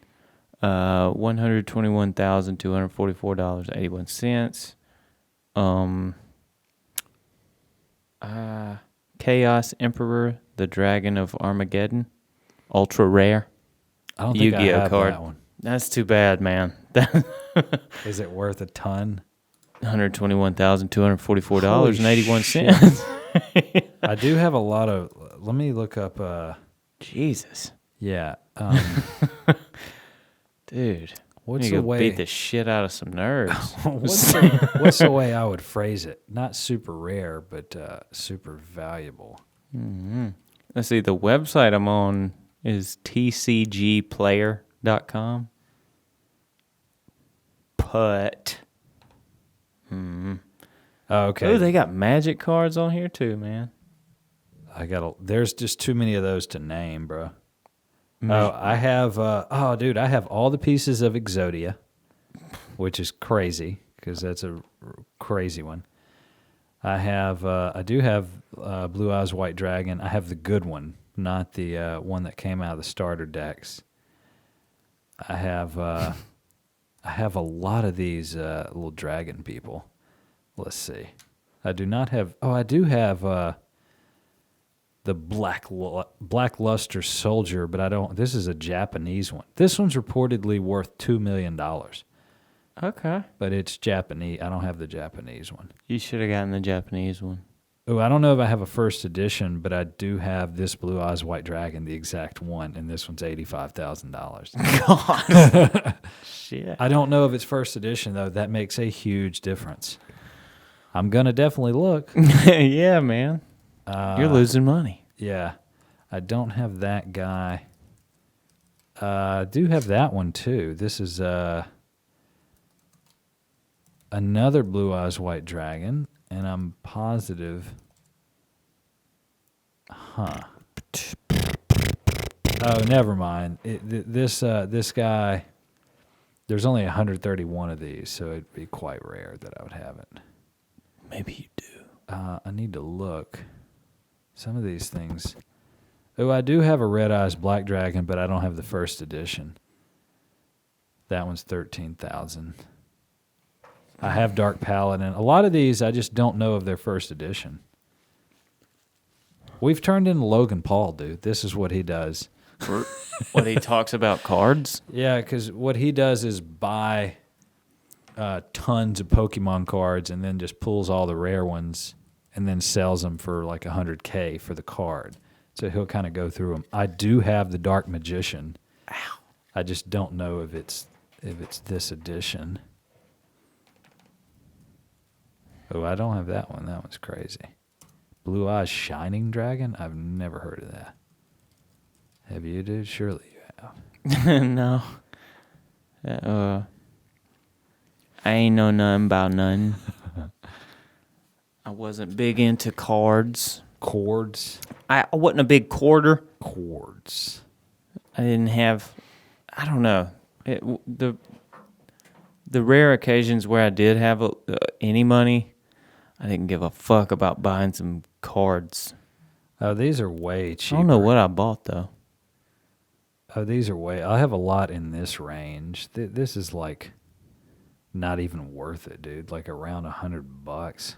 $121,244.81. Chaos Emperor, the Dragon of Armageddon, ultra rare. I don't think I Yu-Gi-Oh have card. that one. That's too bad, man. Is it worth a ton? $121,244.81. I do have a lot of. Let me look up. Jesus, Yeah. dude. What's you the go way? beat the shit out of some nerds. what's the way I would phrase it? Not super rare, but super valuable. Mm-hmm. Let's see. The website I'm on is tcgplayer.com. Put. Okay. Oh, they got magic cards on here too, man. There's just too many of those to name, bro. Oh, I have. Dude, I have all the pieces of Exodia, which is crazy because that's a crazy one. I do have Blue Eyes White Dragon. I have the good one, not the one that came out of the starter decks. I have a lot of these little dragon people. Let's see. I do not have. Oh, I do have the Black Luster Soldier, but I don't. This is a Japanese one. This one's reportedly worth $2 million. Okay. But it's Japanese. I don't have the Japanese one. You should have gotten the Japanese one. Oh, I don't know if I have a first edition, but I do have this Blue Eyes White Dragon, the exact one, and this one's $85,000. God. Shit. I don't know if it's first edition, though. That makes a huge difference. I'm going to definitely look. Yeah, man. You're losing money. Yeah. I don't have that guy. I do have that one, too. This is another Blue Eyes White Dragon, and I'm positive. Oh, never mind. This guy, there's only 131 of these, so it'd be quite rare that I would have it. Maybe you do. I need to look. Some of these things. Oh, I do have a Red Eyes Black Dragon, but I don't have the first edition. That one's $13,000. I have Dark Paladin. A lot of these, I just don't know of their first edition. We've turned into Logan Paul, dude. This is what he does. What he talks about cards? Yeah, because what he does is buy tons of Pokemon cards and then just pulls all the rare ones and then sells them for like $100K for the card. So he'll kind of go through them. I do have the Dark Magician. Ow. I just don't know if it's this edition. Oh, I don't have that one. That one's crazy. Blue Eyes Shining Dragon? I've never heard of that. Have you, dude? Surely you have. No. I ain't know nothing about nothing. I wasn't big into cards. Chords? I wasn't a big quarter. Chords. I didn't have, I don't know. The rare occasions where I did have any money, I didn't give a fuck about buying some cards. Oh, these are way cheaper. I don't know what I bought, though. Oh, these are way... I have a lot in this range. This is like not even worth it, dude. Like around $100.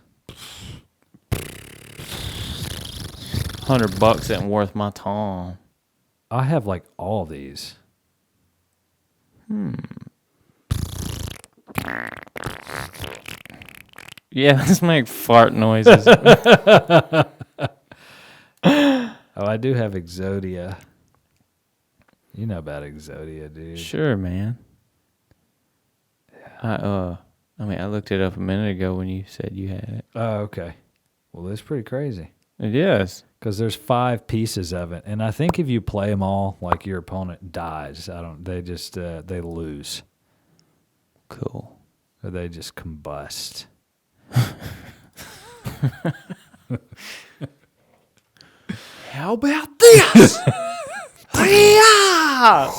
$100 ain't worth my time. I have like all these. Yeah, let's make fart noises. Oh, I do have Exodia. You know about Exodia, dude. Sure, man. I looked it up a minute ago when you said you had it. Oh, okay. Well, that's pretty crazy. It is. Because there's 5 pieces of it, and I think if you play them all, like your opponent dies. They just they lose. Cool. Or they just combust. How about this? Yeah!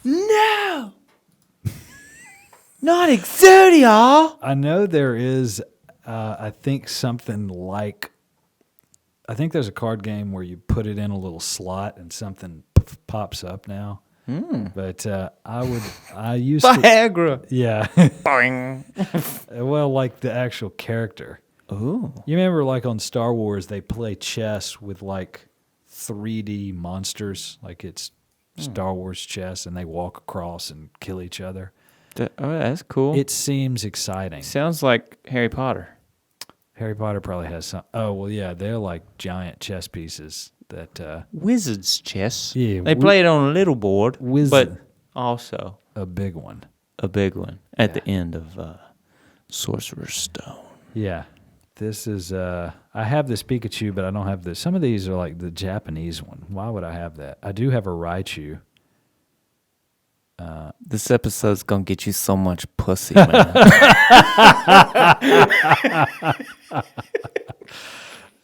No! Not Exodia. I know there is, I think something like, I think there's a card game where you put it in a little slot and something pops up now. But I used to, Viagra. yeah. Boing. Well, like the actual character. Ooh. You remember like on Star Wars, they play chess with like 3D monsters, like it's Star Wars chess, and they walk across and kill each other. Oh, that's cool. It seems exciting. Sounds like Harry Potter. Harry Potter probably has some. Oh, well, yeah, they're like giant chess pieces that Wizard's chess. Yeah, They play it on a little board, Wizard. but also a big one. a big one at the end of Sorcerer's Stone. Yeah. This is I have this Pikachu, but I don't have this. Some of these are like the Japanese one. Why would I have that? I do have a Raichu. This episode's gonna get you so much pussy, man.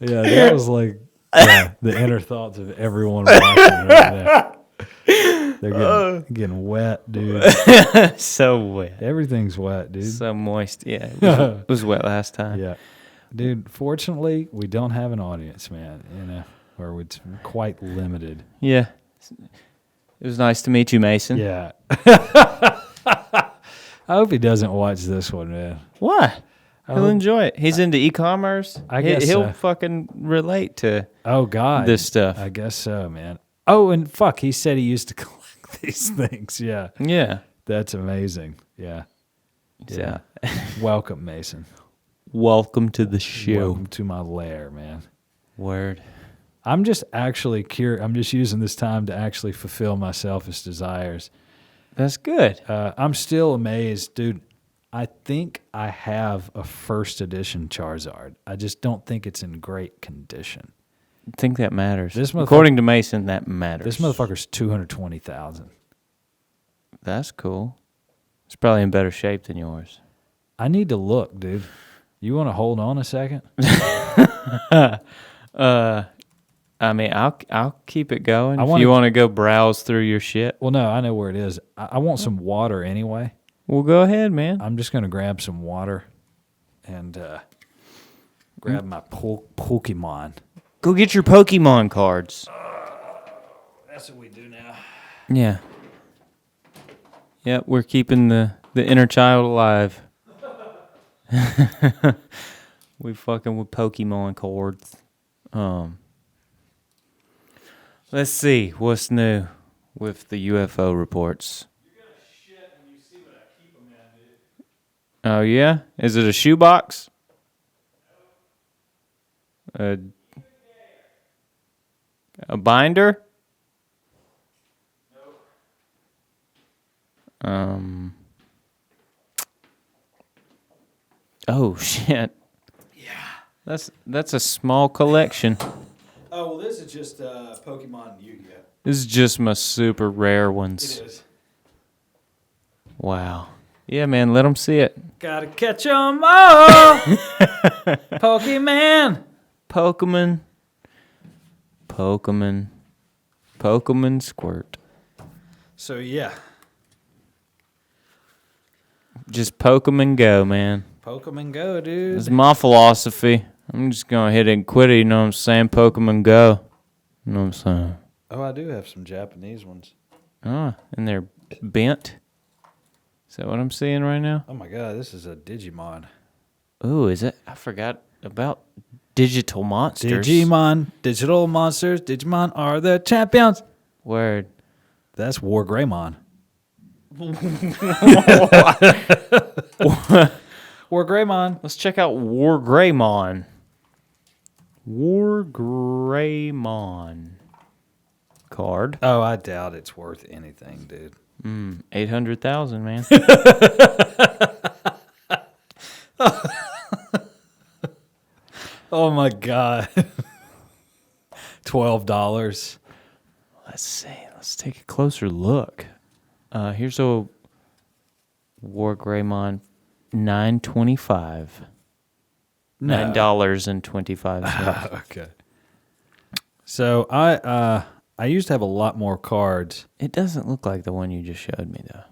Yeah, that was like the inner thoughts of everyone watching right there. They're getting wet, dude. So wet. Everything's wet, dude. So moist. Yeah, it was wet last time. Yeah. Dude, fortunately, we don't have an audience, man, or it's quite limited. Yeah. It was nice to meet you, Mason. Yeah. I hope he doesn't watch this one, man. Why? He'll hope- enjoy it. He's into e-commerce. I guess he'll so. fucking relate to Oh, God. this stuff. I guess so, man. Oh, and fuck, he said he used to collect these things. Yeah. Yeah. That's amazing. Yeah. Yeah. Welcome, Mason. Welcome to the show. Welcome to my lair, man. Word. I'm just actually curious. I'm just using this time to actually fulfill my selfish desires. That's good. I'm still amazed, dude. I think I have a first edition Charizard. I just don't think it's in great condition. I think that matters. This motherfucker- According to Mason, that matters. This motherfucker's 220,000. That's cool. It's probably in better shape than yours. I need to look, dude. You want to hold on a second? I mean, I'll keep it going. I If wanna- you want to go browse through your shit, Well, no, I know where it is. I want some water anyway. well, go ahead, man. I'm just going to grab some water and grab my Pokemon. Go get your Pokemon cards. That's what we do now. Yeah. Yep, we're keeping the inner child alive. We fucking with Pokemon cards. Let's see what's new with the UFO reports. You're going to shit when you see what I keep them in, dude. Oh yeah, is it a shoebox? A binder? Oh shit. Yeah. That's a small collection. Oh, well, this is just Pokemon Yu-Gi-Oh. This is just my super rare ones. It is. Wow. Yeah, man, let them see it. Gotta catch 'em all. Pokemon. Pokemon squirt. So, yeah. Just Pokemon go, man. Pokemon Go, dude. That's my philosophy. I'm just going to hit it and quit it, you know what I'm saying? Pokemon go. You know what I'm saying? Oh, I do have some Japanese ones. Ah, and they're bent. Is that what I'm seeing right now? Oh, my God. This is a Digimon. Ooh, is it? I forgot about digital monsters. Digimon. Digital monsters. Digimon are the champions. Word. That's War Greymon. War Greymon. Let's check out War Greymon. War Greymon card. Oh, I doubt it's worth anything, dude. 800,000, man. Oh, my God. $12. Let's see. Let's take a closer look. Here's a War Greymon $9.25. No. $9.25. Okay. So I used to have a lot more cards. It doesn't look like the one you just showed me, though.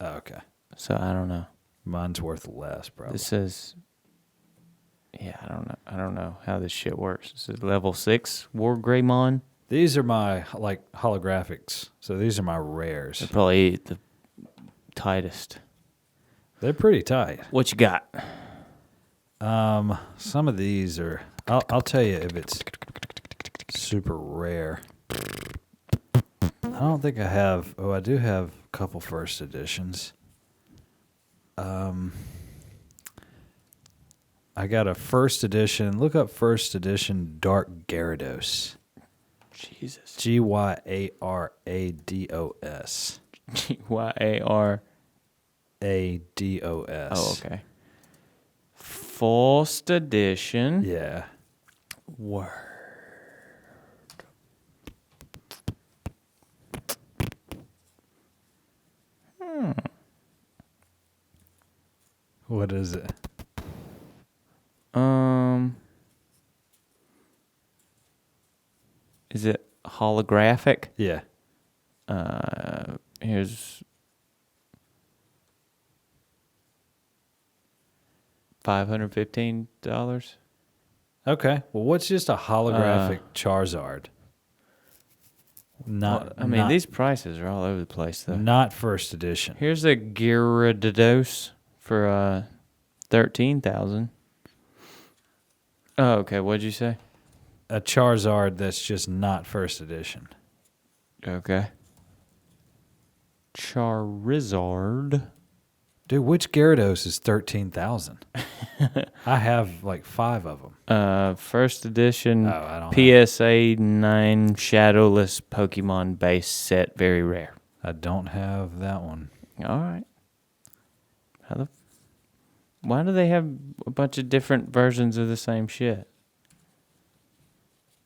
Oh, okay. So I don't know. Mine's worth less, probably. This says, yeah, I don't know how this shit works. This is level 6 War Greymon. These are my like holographics. So these are my rares. They're probably the tightest. They're pretty tight. What you got? Some of these are. I'll tell you if it's super rare. I don't think I have. Oh, I do have a couple first editions. I got a first edition. Look up first edition Dark Gyarados. Jesus. Gyarados. Gyar. ADOS. Oh, okay. First edition. Yeah. Word. What is it? Is it holographic? Yeah. Here's $515. Okay. Well, what's just a holographic Charizard? These prices are all over the place, though. Not first edition. Here's a Gyarados for $13,000. Oh, okay. What'd you say? A Charizard that's just not first edition. Okay. Charizard. Dude, which Gyarados is 13,000? I have like 5 of them. First edition I don't PSA 9 Shadowless Pokemon base set, very rare. I don't have that one. All right. Why do they have a bunch of different versions of the same shit?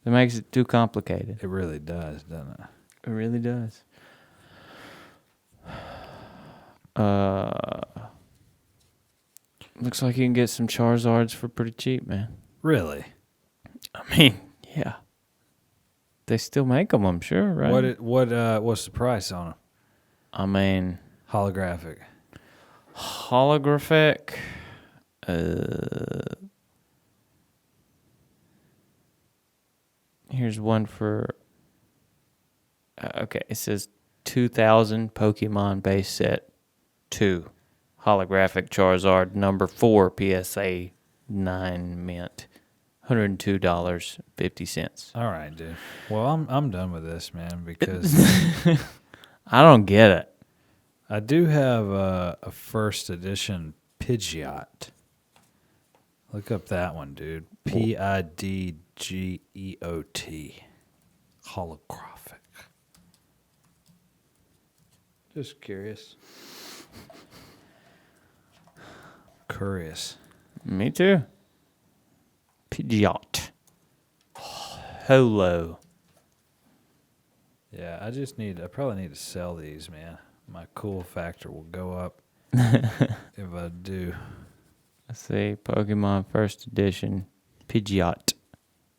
It makes it too complicated. It really does, doesn't it? It really does. Looks like you can get some Charizards for pretty cheap, man. Really? I mean, yeah. They still make them, I'm sure, right? What's the price on them? I mean, Holographic. holographic. Here's one for. Okay, it says 2000 Pokemon base set 2 holographic Charizard number 4 PSA 9 mint $102.50. All right, dude. Well, I'm done with this, man, because I don't get it. I do have a first edition Pidgeot. Look up that one, dude. Pidgeot. Holographic. Just curious. Curious. Me too. Pidgeot. Holo. Yeah, I probably need to sell these, man. My cool factor will go up if I do. Let's see. Pokemon first edition Pidgeot.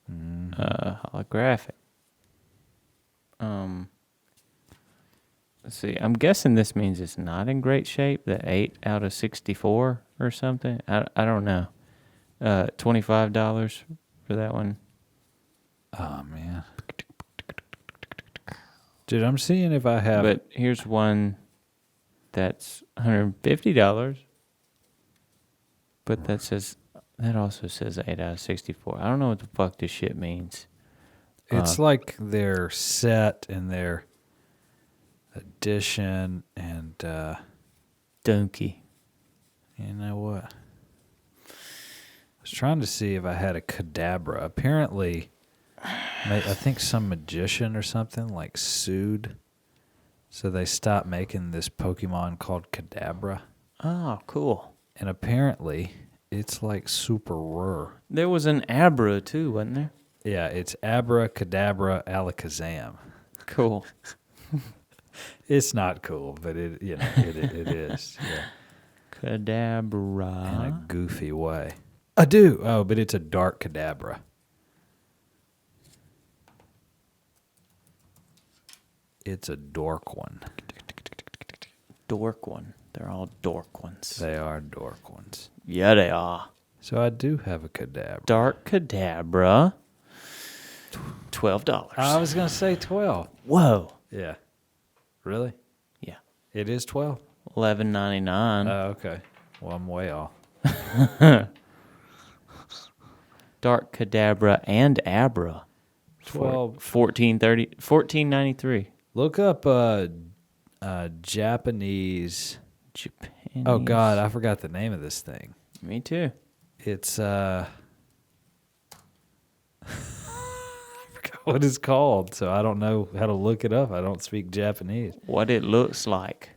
Holographic. Let's see. I'm guessing this means it's not in great shape. The 8 out of 64 or something. I don't know. $25 for that one. Oh, man. Dude, I'm seeing if I have... But here's one that's $150. But that also says 8 out of 64. I don't know what the fuck this shit means. It's like their set and their edition and... Donkey. You know what? I was trying to see if I had a Kadabra. Apparently, I think some magician or something like sued. So they stopped making this Pokemon called Kadabra. Oh, cool. And apparently, it's like super rare. There was an Abra too, wasn't there? Yeah, it's Abra Kadabra Alakazam. Cool. It's not cool, but it is. Yeah. Kadabra. In a goofy way. I do. Oh, but it's a dark Kadabra. It's a dork one. dork one. They're all dork ones. They are dork ones. Yeah, they are. So I do have a Kadabra. Dark Kadabra. $12. I was going to say 12. Whoa. Yeah. Really? Yeah. It is 12? $11.99. Oh, okay. Well, I'm way off. Dark Kadabra and Abra. 12. $14.93. Look up Japanese. Japanese. Oh, God. I forgot the name of this thing. Me too. It's, I forgot what it's called, so I don't know how to look it up. I don't speak Japanese. What it looks like.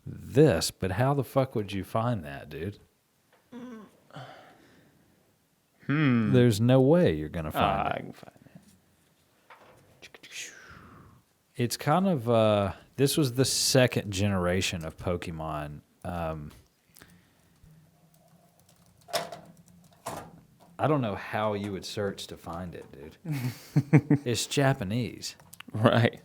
This, but how the fuck would you find that, dude? There's no way you're going to find I it. can find that. It's kind of, this was the second generation of Pokemon. I don't know how you would search to find it, dude. It's Japanese. Right.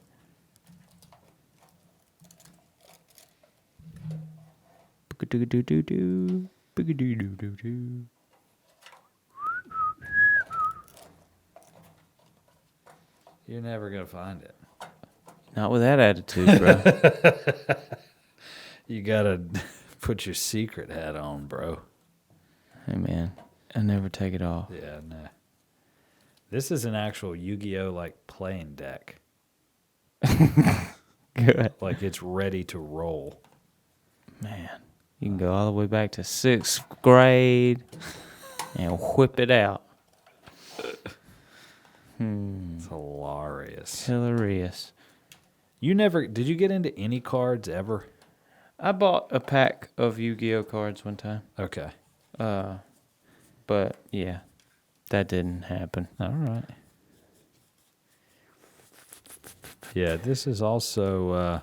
Boo-ga-doo-doo-doo-doo. Boo-ga-doo-doo-doo-doo. You're never going to find it. Not with that attitude, bro. You got to put your secret hat on, bro. Hey, man. I never take it off. Yeah, no. This is an actual Yu-Gi-Oh! Like playing deck. Good. Like it's ready to roll. Man, you can go all the way back to 6th grade and whip it out. It's hilarious. Hilarious. Did you get into any cards ever? I bought a pack of Yu-Gi-Oh cards one time. Okay. But yeah, that didn't happen. All right. Yeah, this is also,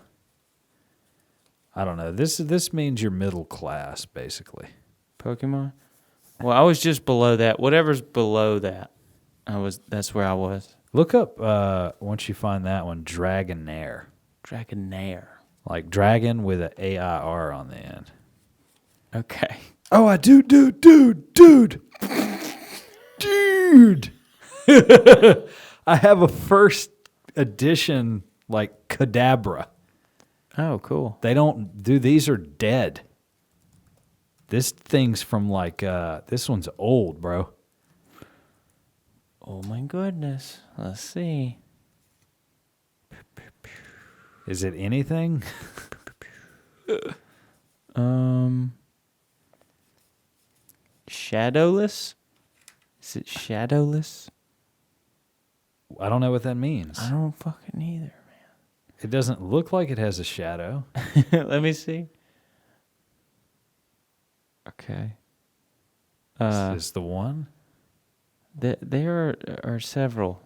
I don't know. This means you're middle class, basically. Pokemon? Well, I was just below that. Whatever's below that, that's where I was. Look up, once you find that one, Dragonair. Dragonair. Like dragon with an A-I-R on the end. Okay. Oh, I do, dude. Dude. I have a first edition, like, Kadabra. Oh, cool. They don't, dude, these are dead. This thing's from, like, this one's old, bro. Oh, my goodness. Let's see. Is it anything? Shadowless? Is it shadowless? I don't know what that means. I don't fucking either, It doesn't look like it has a shadow. man. Let me see. Okay. Is this the one? There are several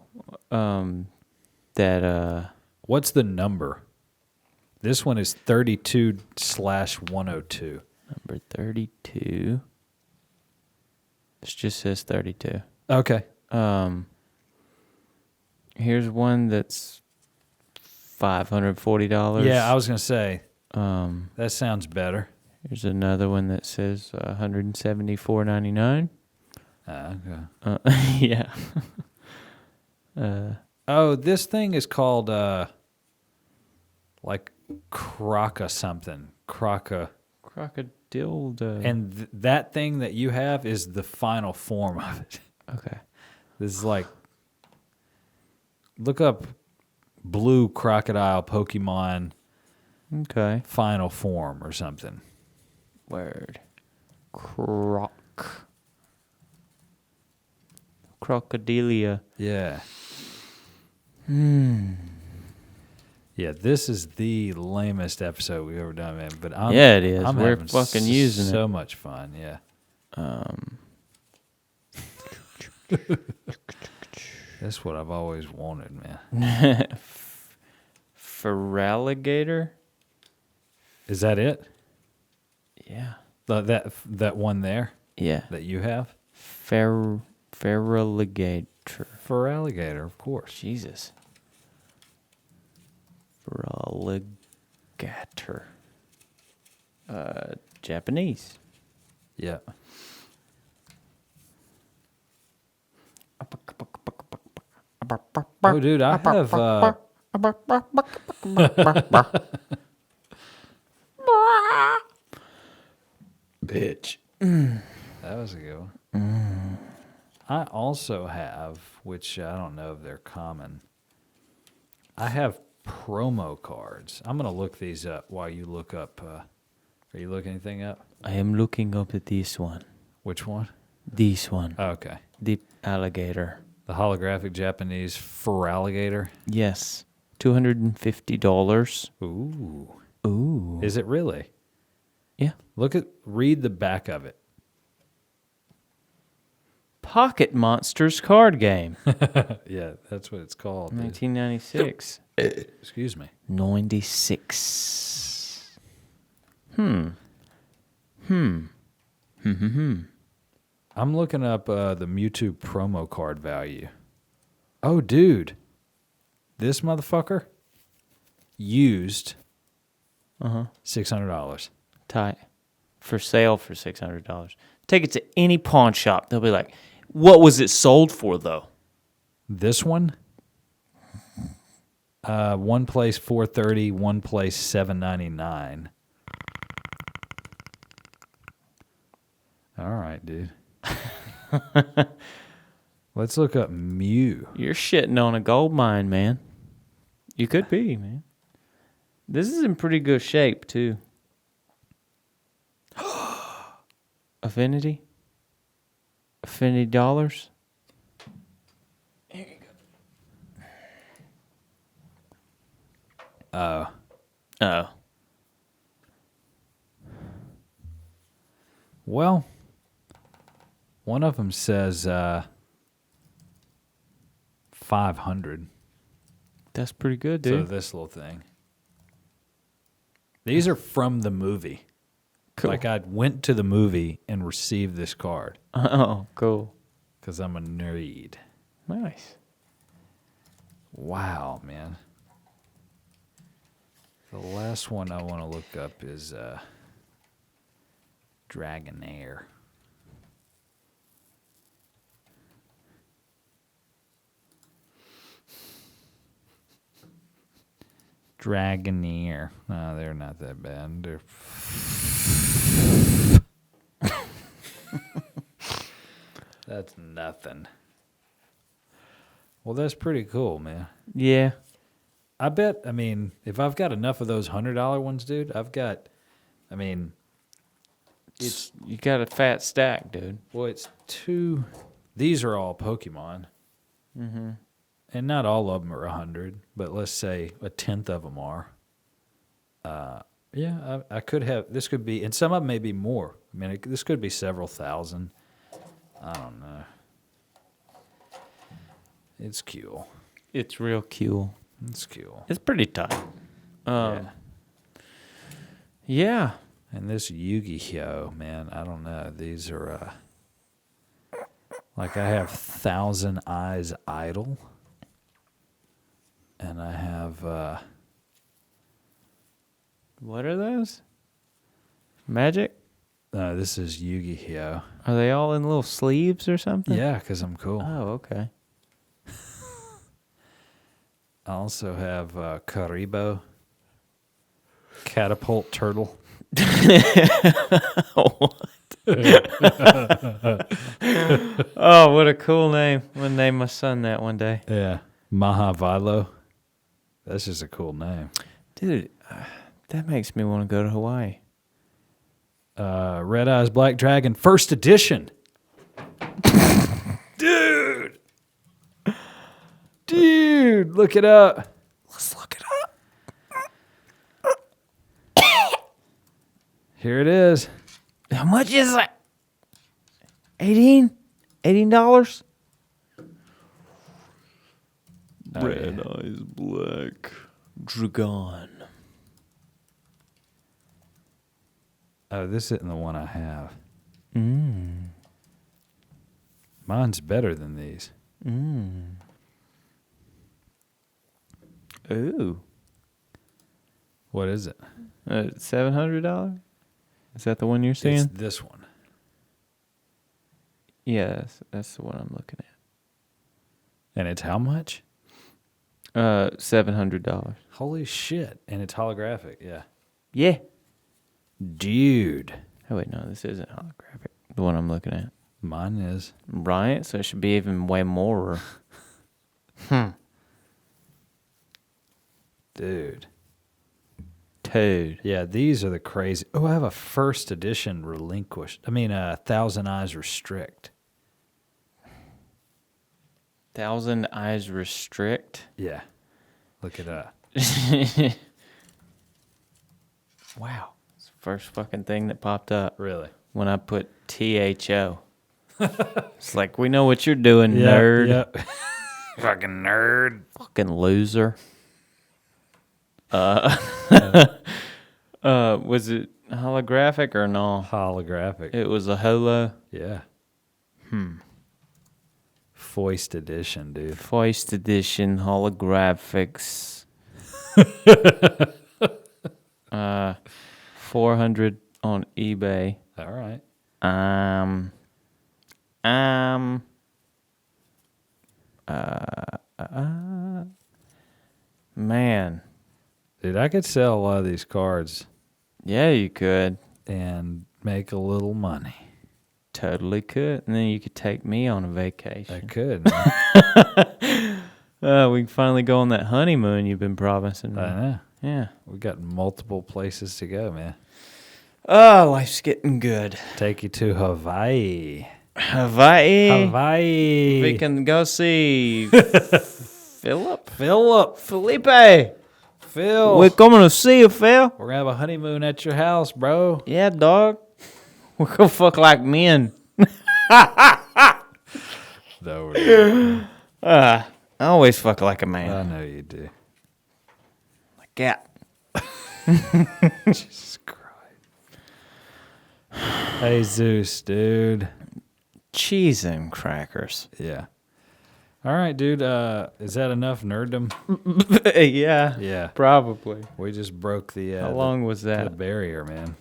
that What's the number? This one is 32/102. number 32. This just says 32. Okay. Here's one that's $540. Yeah, I was going to say, Um, that sounds better. here's another one that says $174.99. Okay. Yeah. Oh, this thing is called, like, Croca something. Croca. Crocodile. And that thing that you have is the final form of it. Okay. This is like, look up blue crocodile Pokemon Okay. final form or something. Word. Crocodilia. Yeah. Yeah, this is the lamest episode we've ever done, man. But Yeah, it is. I'm We're having fucking using so it. much fun. Yeah. That's what I've always wanted, man. Feraligator? Is that it? Yeah. That one there Yeah. that you have? Feraligator. For alligator, of course. Jesus. Feraligator. Scatter. Japanese. Yeah. Oh, dude, I have. Bitch. That was a good one. I also have, which I don't know if they're common. I have promo cards. I'm gonna look these up while you look up. Are you looking anything up? I am looking up at this one. Which one? This one. Oh, okay. The alligator. The holographic Japanese fur alligator. Yes. $250. Ooh. Ooh. Is it really? Yeah. Read the back of it. Pocket Monsters card game. Yeah, that's what it's called. dude. 1996. Excuse me. 96. I'm looking up the Mewtwo promo card value. Oh, dude. This motherfucker used $600. Tight. For sale for $600. Take it to any pawn shop. They'll be like, what was it sold for, though? This one, one place $430, one place $799. All right, dude. Let's look up Mew. You're shitting on a gold mine, man. You could be, man. This is in pretty good shape, too. Affinity? Affinity dollars? Here you go. Oh. Well, one of them says 500. That's pretty good, So dude. this little thing. These are from the movie. Cool. Like I went to the movie and received this card Oh, cool. because I'm a nerd. Nice. Wow, man. The last one I want to look up is Dragonair. Dragonair. No, they're not that bad. They're that's nothing. Well, that's pretty cool, man. Yeah. I bet, I mean, if I've got enough of those $100 ones, dude, it's, You got a fat stack, dude. well, it's two, these are all Pokemon. Mm-hmm. And not all of them are 100, but let's say a tenth of them are. Yeah, I could have, this could be, and some of them may be more. I mean, this could be several thousand. I don't know. It's cool. It's real cool. It's cool. It's pretty tight. Yeah. And this Yu-Gi-Oh, man, I don't know. These are, like I have Thousand Eyes Idol. And I have, What are those? Magic? this is Yu-Gi-Oh. Are they all in little sleeves or something? Yeah, because I'm cool. Oh, okay. I also have Karibo, Catapult Turtle. Oh, what a cool name. I'm going to name my son that one day. Yeah. Mahavilo. That's just a cool name. Dude, that makes me want to go to Hawaii. Red Eyes Black Dragon, first edition. Dude, look it up. Let's look it up. Here it is. How much is it? $18? Oh, Red yeah. Eyes Black Dragon. Oh, this isn't the one I have. Mine's better than these. Ooh. What is it? $700? Is that the one you're It's seeing? this one. Yeah, that's the one I'm looking at. And it's how much? $700. Holy shit. And it's holographic. Yeah. Yeah. Dude. Oh wait, no, this isn't holographic. The one I'm looking at. Mine is. Right, so it should be even way more. Dude. Dude. Yeah, these are the crazy. Oh, I have a first edition relinquished. I mean, Thousand Eyes Restrict. Thousand Eyes Restrict. Yeah. Look it up. Wow. It's the first fucking thing that popped up Really? when I put THO. It's like, we know what you're doing, nerd. Yep. Fucking nerd. Fucking loser. Was it holographic or no? Holographic. It was a holo. Yeah. Foist edition, dude. Foist edition holographics. 400 on eBay. All right. Man. Dude, I could sell a lot of these cards Yeah, you could. and make a little money. Totally could. And then you could take me on a I vacation. could. Man. We can finally go on that honeymoon you've been promising me. I know. Yeah. We got multiple places to go, man. Oh, life's getting good. Take you to Hawaii. Hawaii. Hawaii. We can go see Philip. Felipe. Phil. We're coming to see you, Phil. We're going to have a honeymoon at your house, bro. Yeah, dog. We're gonna fuck like men. No, I always fuck like a I man. know you do. Like that. Jesus Christ. Hey, Zeus, dude. Cheese and crackers. Yeah. All right, dude. Is that enough nerddom? Yeah. Yeah. Probably. We just broke the How long was the that? barrier, man.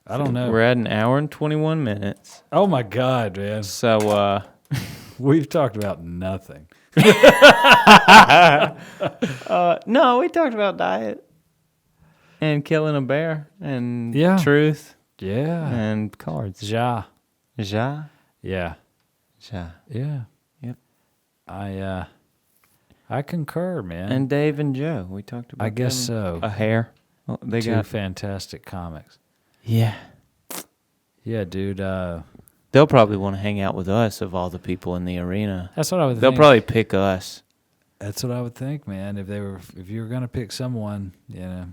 I don't know. We're at an hour and 21 minutes. Oh my God, man. So, We've talked about nothing. no, we talked about diet and killing a bear and Yeah. truth Yeah. and cards. Ja. Ja? Yeah. Ja. Yeah. Yep. I concur, man. And Dave and Joe. We talked about I guess them. so. A hair. Well, they Two got. fantastic comics. Yeah. Yeah, dude. They'll probably want to hang out with us of all the people in the arena. That's what I would They'll think. probably pick us. That's what I would think, man. If you were gonna pick someone, you know.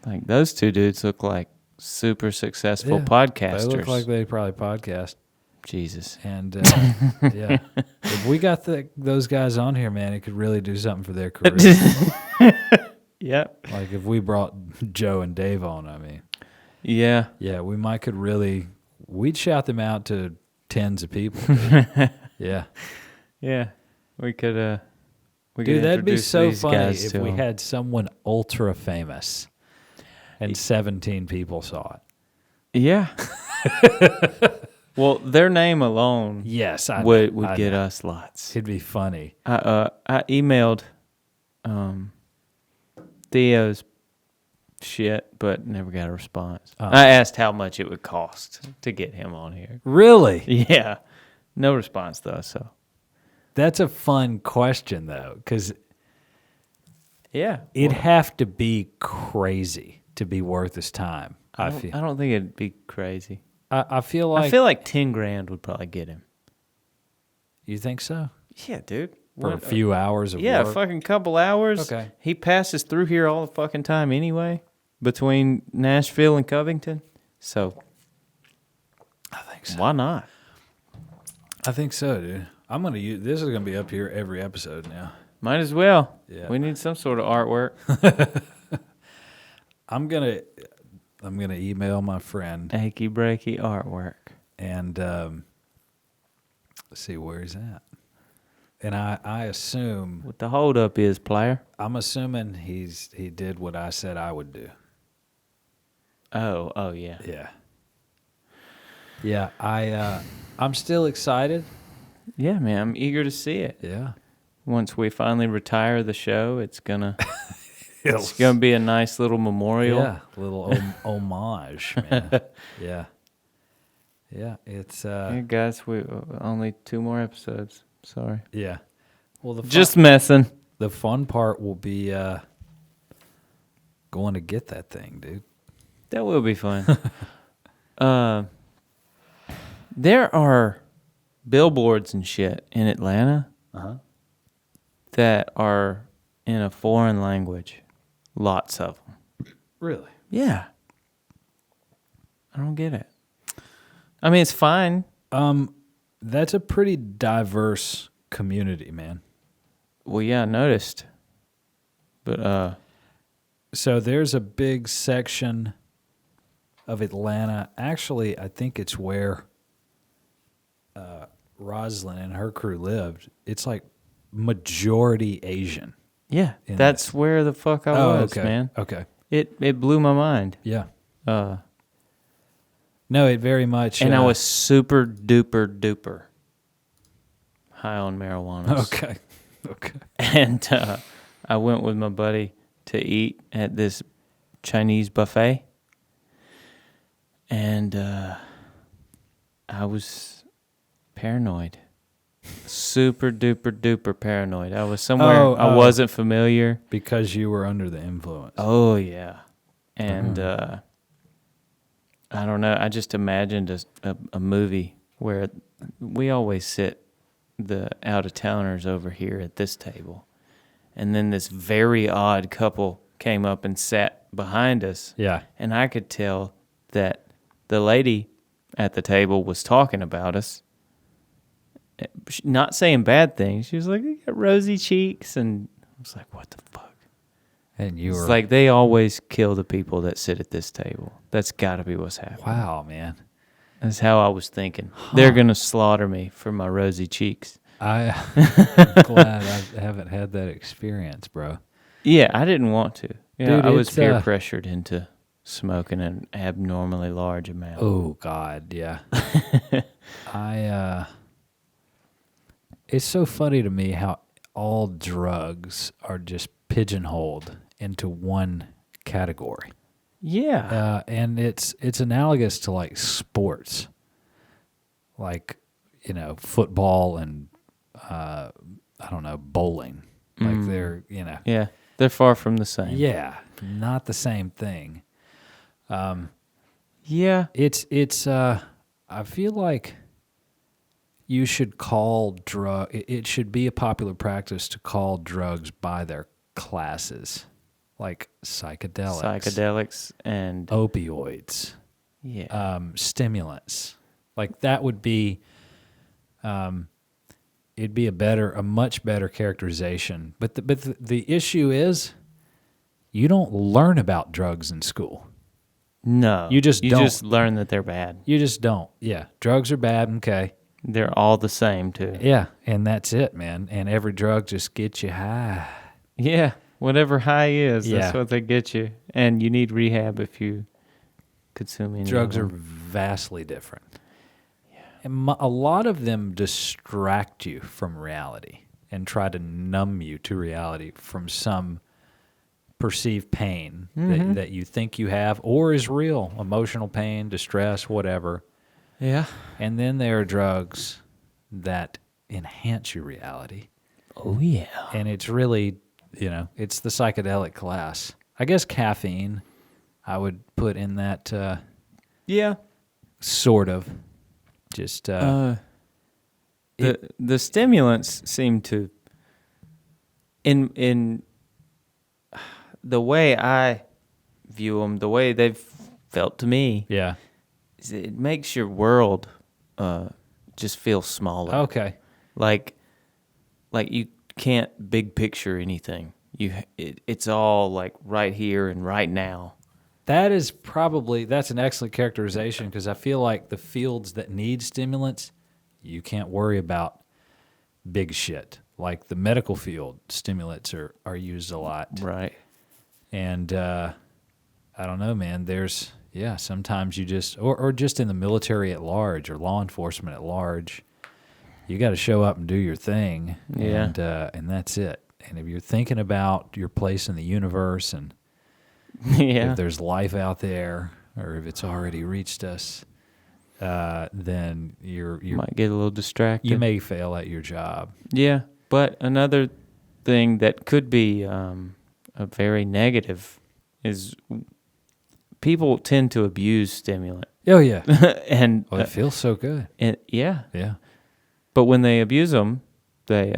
Like those two dudes look like super successful Yeah, podcasters. They look like they probably podcast. Jesus. And yeah, if we got those guys on here, man, it could really do something for their career. Yep. Like if we brought Joe and Dave on, I mean, Yeah. yeah, we'd shout them out to tens of people. Dude. Yeah, Yeah. We could dude, that'd be introduce so these funny guys if to we 'em. had someone ultra famous and 17 people saw it. Yeah. Well, their name alone Yes, I would know, I get know. us lots. It'd be funny. I emailed Theo's shit, but never got a response. Oh. I asked how much it would cost to get him on here. Really? Yeah. No response though, so. That's a fun question though, because Yeah. it'd have to be crazy to be worth his time. I I feel. don't think it'd be crazy. I feel like. I feel like 10 grand would probably get him. You think so? Yeah, dude. For a few hours of Yeah, work. fucking couple hours. Okay. He passes through here all the fucking time anyway, between Nashville and Covington. So I think so. why not? I think so, dude. I'm gonna use this. Is gonna be up here every episode now. Might as well. Yeah. We need some sort of artwork. I'm gonna email my friend Achy breaky artwork. and see where he's at. And I assume What the holdup is, player? I'm assuming he did what I said I would do. Oh yeah. Yeah. Yeah, I'm still excited. Yeah, man, I'm eager to see it. Yeah. Once we finally retire the show, it's gonna be a nice little memorial. Yeah, little homage, man. Yeah. Yeah, it's Hey guys, we only 2 more episodes. Sorry. yeah. Well, Just messing. the fun part will be going to get that thing, dude. That will be fun. There are billboards and shit in Atlanta that are in a foreign language. Lots of them. Really? Yeah. I don't get it. I mean, it's fine. That's a pretty diverse community, man. Well, yeah, I noticed. But So there's a big section of Atlanta. Actually, I think it's where Roslyn and her crew lived. It's like majority Asian. yeah, In that's this. where the fuck I was, okay. man. Okay. It blew my mind. Yeah. Uh, No, it very much. and I was super duper high on marijuana. Okay. Okay. And I went with my buddy to eat at this Chinese buffet. And I was paranoid. Super duper paranoid. I was somewhere I wasn't familiar. Because you were under the influence. Oh, yeah. And I don't know. I just imagined a movie where we always sit the out-of-towners over here at this table. And then this very odd couple came up and sat behind us. Yeah. And I could tell that the lady at the table was talking about us. Not saying bad things. She was like, you got rosy cheeks. And I was like, what the fuck? And you It's were like they always kill the people that sit at this table. That's got to be what's happening. wow, man. That's how I was thinking. They're going to slaughter me for my rosy cheeks. I'm glad I haven't had that experience, bro. Yeah, I didn't want to. Yeah, Dude, I was it's, peer pressured into smoking an abnormally large amount. Oh God, yeah. It's so funny to me how all drugs are just pigeonholed into one category. Yeah. And it's analogous to like sports, like, football and I don't know, bowling. Like they're, Yeah. They're far from the same. yeah, not the same thing. Yeah. It's I feel like you should call it should be a popular practice to call drugs by their classes, like Psychedelics and opioids, stimulants. Like that would be it'd be a much better characterization. But the issue is you don't learn about drugs in school. no. You just you don't. just learn that they're bad. You just don't. Yeah, drugs are bad. Okay. They're all the same too. Yeah, and that's it, man. And every drug just gets you high. Yeah. Whatever high is, Yeah. that's what they get you. And you need rehab if you consume any Drugs of are them. vastly different. Yeah. And a lot of them distract you from reality and try to numb you to reality from some perceived pain that you think you have or is real, emotional pain, distress, whatever. Yeah. And then there are drugs that enhance your reality. Oh, yeah. And it's really, it's the psychedelic class. I guess caffeine I would put in that Yeah. sort of. Just The stimulants seem to, in the way I view them, the way they've felt to me, yeah. is it makes your world just feel smaller. Okay. Like you can't big picture anything. It's all like right here and right now. That's an excellent characterization because I feel like the fields that need stimulants, you can't worry about big shit like the medical field, stimulants are used a lot. Right. And I don't know, man. There's sometimes you just or just in the military at large or law enforcement at large, you got to show up and do your thing. Yeah. And that's it. And if you're thinking about your place in the universe and Yeah. if there's life out there or if it's already reached us, then you might get a little distracted. you may fail at your job. Yeah, but another thing that could be a very negative is people tend to abuse stimulant. Oh yeah. And Well, it feels so good. yeah, Yeah. but when they abuse them, they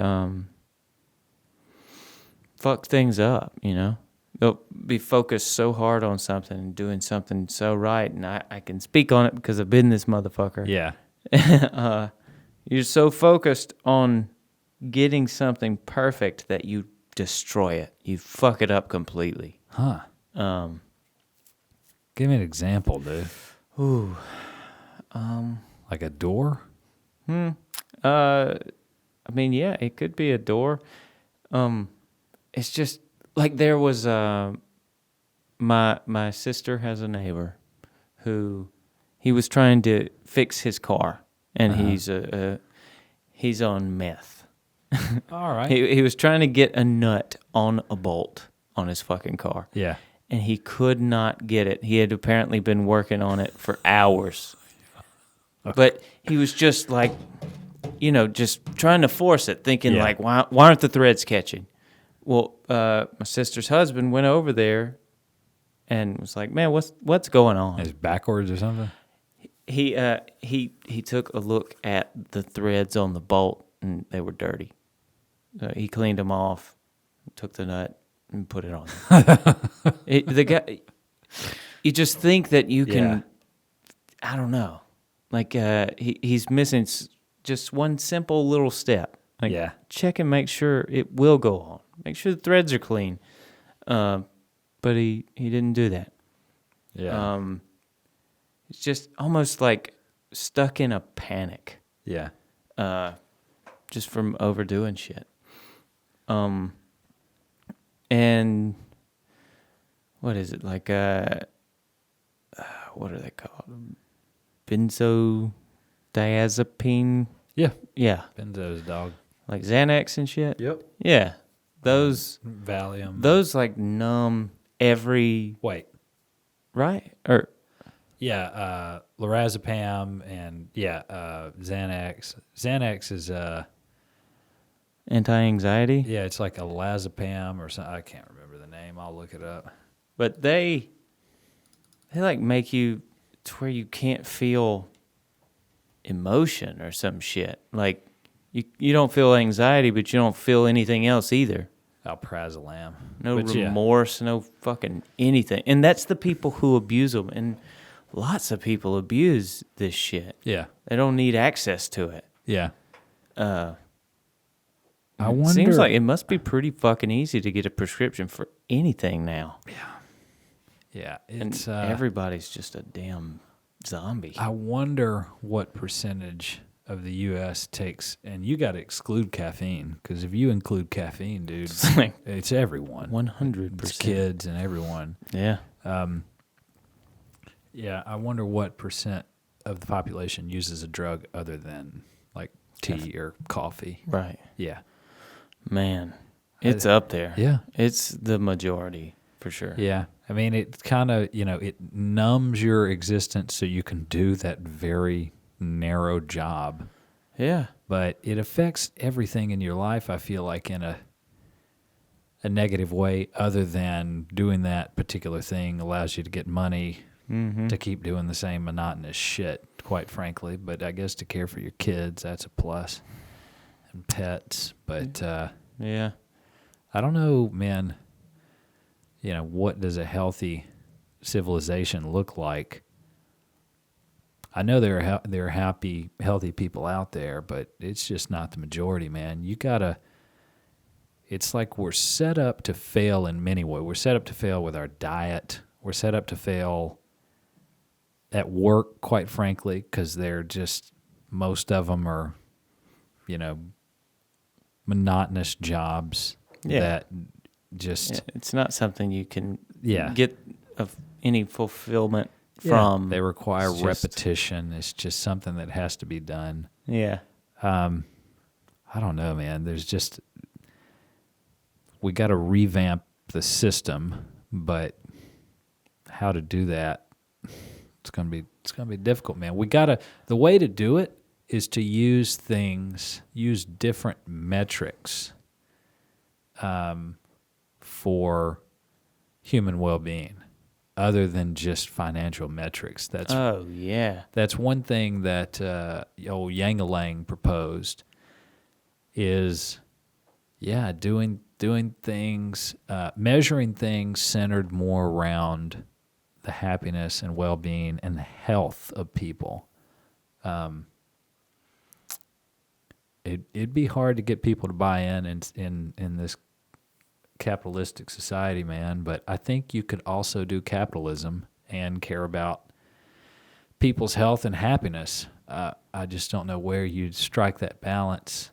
fuck things up, you know? They'll be focused so hard on something and doing something so right, and I can speak on it because I've been this motherfucker. Yeah. You're so focused on getting something perfect that you destroy it. You fuck it up completely. Huh. Give me an example, dude. Ooh. Like a door? I mean, yeah, it could be a door. It's just like there was my sister has a neighbor who he was trying to fix his car, and he's on meth. All right. He was trying to get a nut on a bolt on his fucking car. Yeah. And he could not get it. He had apparently been working on it for hours. But he was just like, you know, just trying to force it, thinking Yeah. like, why aren't the threads catching? Well, my sister's husband went over there and was like, man, what's going on? Is it backwards or something? He took a look at the threads on the bolt, and they were dirty. So he cleaned them off, took the nut, and put it on. The guy, you just think that you can. Yeah. I don't know. Like he's missing just one simple little step. Like Yeah. check and make sure it will go on. Make sure the threads are clean. But he didn't do that. Yeah. It's just almost like stuck in a panic. Yeah. Just from overdoing shit. And what is it like? What are they called? Benzodiazepine. Yeah. Yeah, Benzo's dog. like Xanax and shit. Yep. Yeah, those Valium. like numb every Wait. right or Lorazepam and Xanax. Xanax is anti-anxiety. yeah, it's like a Lazepam or something. I can't remember the name. I'll look it up. But they like make you to where you can't feel emotion or some shit. Like you don't feel anxiety, but you don't feel anything else either. Alprazolam. No But yeah. remorse, no fucking anything. And that's the people who abuse them. And lots of people abuse this shit. Yeah. They don't need access to it. Yeah. I It wonder. seems like it must be pretty fucking easy to get a prescription for anything now. yeah, And it's everybody's just a damn zombie. I wonder what percentage of the U.S. takes, and you got to exclude caffeine, because if you include caffeine, dude, It's like it's everyone. 100%. It's kids and everyone. Yeah. Yeah, I wonder what percent of the population uses a drug other than like tea or coffee. Right. Yeah. Man, it's up there. Yeah. It's the majority for sure. Yeah. I mean, it kind of, it numbs your existence so you can do that very narrow job. Yeah. But it affects everything in your life, I feel like, in a negative way, other than doing that particular thing allows you to get money to keep doing the same monotonous shit, quite frankly. But I guess to care for your kids, that's a plus. And pets. But Yeah. I don't know, man, what does a healthy civilization look like? I know there are happy, healthy people out there, but it's just not the majority, man. It's like we're set up to fail in many ways. We're set up to fail with our diet. We're set up to fail at work, quite frankly, because they're just, most of them are, monotonous jobs Yeah. that just Yeah, it's not something you can Yeah. get of any fulfillment yeah, from. they require It's just- repetition. It's just something that has to be done. Yeah. I don't know, man. We got to revamp the system, but how to do that? It's gonna be difficult, man. The way to do it is to use different metrics, for human well-being, other than just financial metrics. That's Oh, yeah. That's one thing that old Yang proposed is, doing things, measuring things centered more around the happiness and well-being and the health of people. It'd be hard to get people to buy in this capitalistic society, man, but I think you could also do capitalism and care about people's health and happiness. I just don't know where you'd strike that balance.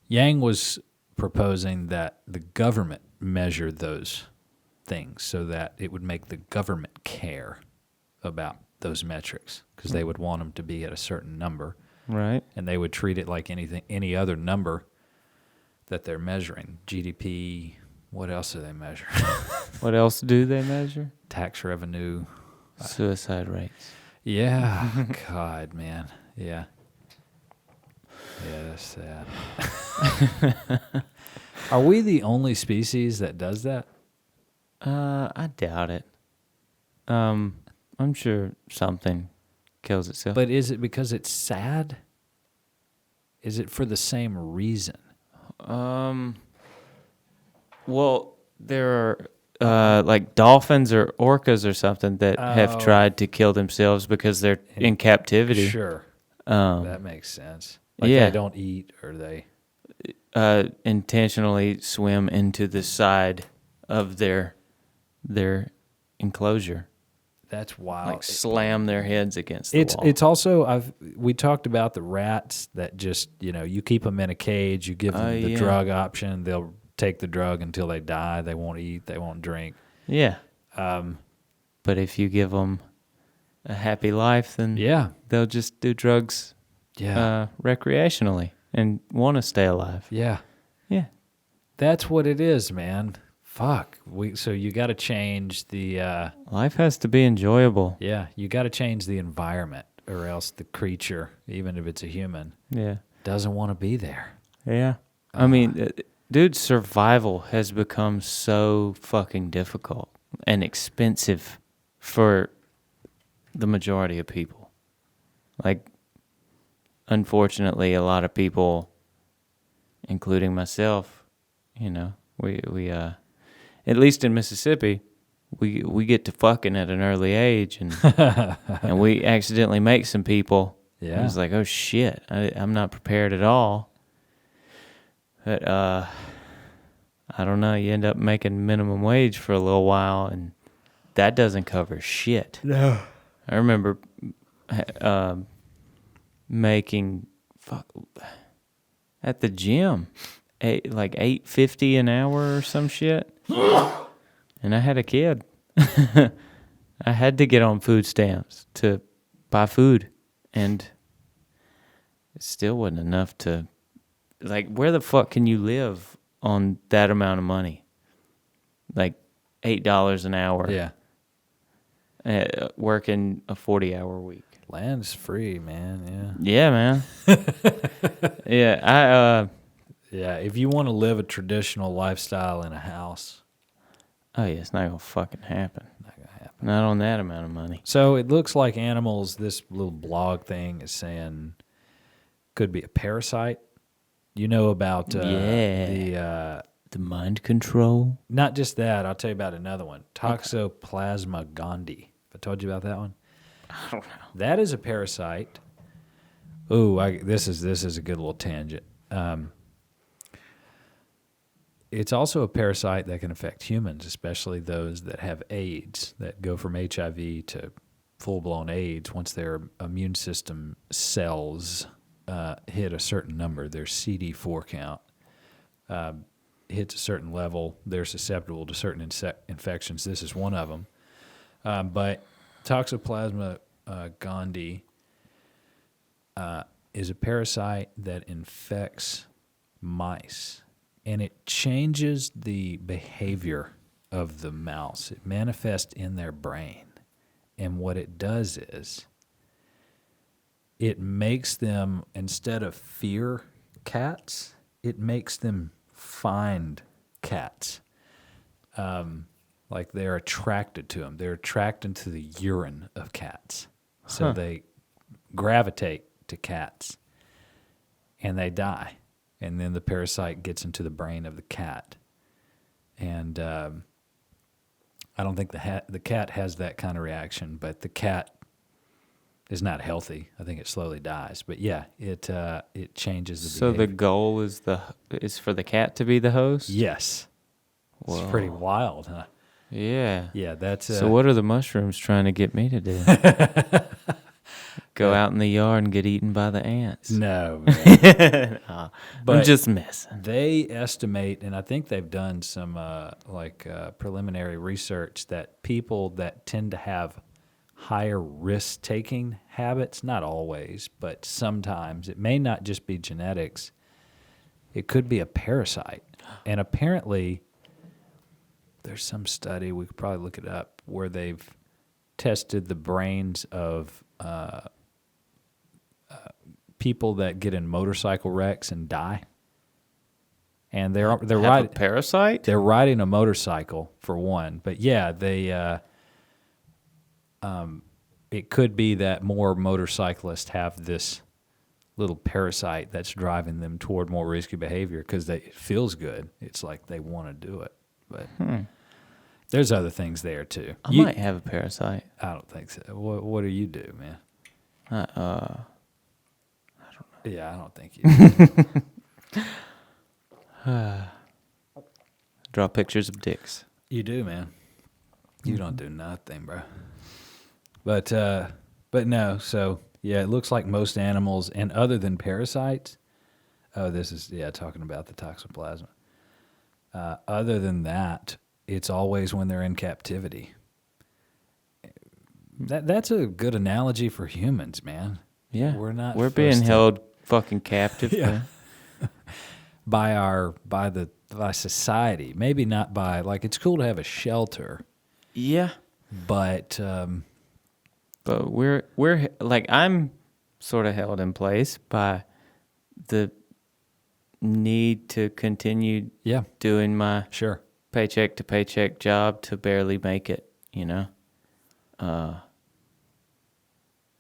Yang was proposing that the government measure those things so that it would make the government care about those metrics, because they would want them to be at a certain number, Right. and they would treat it like any other number that they're measuring. GDP, what else do they measure? What else do they measure? Tax revenue. Suicide rates. Yeah. God, man. Yeah. Yeah, that's sad. Are we the only species that does that? I doubt it. I'm sure something kills itself. But is it because it's sad? Is it for the same reason? Well, there are like dolphins or orcas or something that have tried to kill themselves because they're in captivity. Sure. Um, That makes sense. Like yeah. they don't eat, or they... intentionally swim into the side of their enclosure, That's wild. like slam their heads against the wall. It's also, we talked about the rats that just, you keep them in a cage, you give them the yeah. drug option, they'll take the drug until they die, they won't eat, they won't drink. Yeah. But if you give them a happy life, then they'll just do drugs recreationally and want to stay alive. Yeah. Yeah. That's what it is, man. Fuck. So you got to change the... Life has to be enjoyable. you got to change the environment, or else the creature, even if it's a human, Yeah. doesn't want to be there. Yeah. I mean, dude, survival has become so fucking difficult and expensive for the majority of people. Like, unfortunately, a lot of people, including myself, we at least in Mississippi, we get to fucking at an early age, and and we accidentally make some people. Yeah. It's like, oh shit, I'm not prepared at all. But I don't know. You end up making minimum wage for a little while, and that doesn't cover shit. No. I remember making at the gym like $8.50 an hour or some shit, and I had a kid. I had to get on food stamps to buy food, and it still wasn't enough to, like, where the fuck can you live on that amount of money? Like $8 an hour. Yeah. Working a 40-hour week. Land's free, man. Yeah, man. Yeah, Yeah, if you want to live a traditional lifestyle in a house, oh yeah, it's not gonna fucking happen. not going to happen. Not on that amount of money. So it looks like animals, this little blog thing is saying, could be a parasite. You know about The mind control. not just that, I'll tell you about another one, Toxoplasma gondii. I told you about that one? I don't know. That is a parasite. Ooh, this is a good little tangent. It's also a parasite that can affect humans, especially those that have AIDS, that go from HIV to full-blown AIDS once their immune system cells hit a certain number, their CD4 count hits a certain level, they're susceptible to certain infections. This is one of them. But Toxoplasma gondii is a parasite that infects mice, and it changes the behavior of the mouse. It manifests in their brain, and what it does is it makes them, instead of fear cats, it makes them find cats. Like they're attracted to them. They're attracted to the urine of cats. So they gravitate to cats and they die. And then the parasite gets into the brain of the cat. And I don't think the cat has that kind of reaction, but the cat is not healthy. I think it slowly dies. But yeah, it changes the So behavior. the goal is for the cat to be the host? Yes. It's pretty wild, huh? Yeah. Yeah, that's... So what are the mushrooms trying to get me to do? Go out in the yard and get eaten by the ants? No. I'm But just messing. they estimate, and I think they've done some preliminary research, that people that tend to have higher risk-taking habits, not always, but sometimes, it may not just be genetics, it could be a parasite. And apparently, there's some study, we could probably look it up, where they've tested the brains of people that get in motorcycle wrecks and die. And they're Have a riding parasite? they're riding a motorcycle for one, but yeah, they it could be that more motorcyclists have this little parasite that's driving them toward more risky behavior because it feels good. It's like they want to do it, but there's other things there too. I might have a parasite. I don't think so. What do you do, man? I don't know. Yeah, I don't think you do. Draw pictures of dicks. You do, man. You don't do nothing, bro. But no. So yeah, it looks like most animals, and other than parasites. Oh, this is talking about the toxoplasma. Other than that, it's always when they're in captivity. That's a good analogy for humans, man. Yeah. We're being supposed to- held fucking captive. Yeah. by society. Maybe not by, like, it's cool to have a shelter, Yeah. but But we're like, I'm sort of held in place by the need to continue yeah, doing my sure. paycheck to paycheck job to barely make it, you know?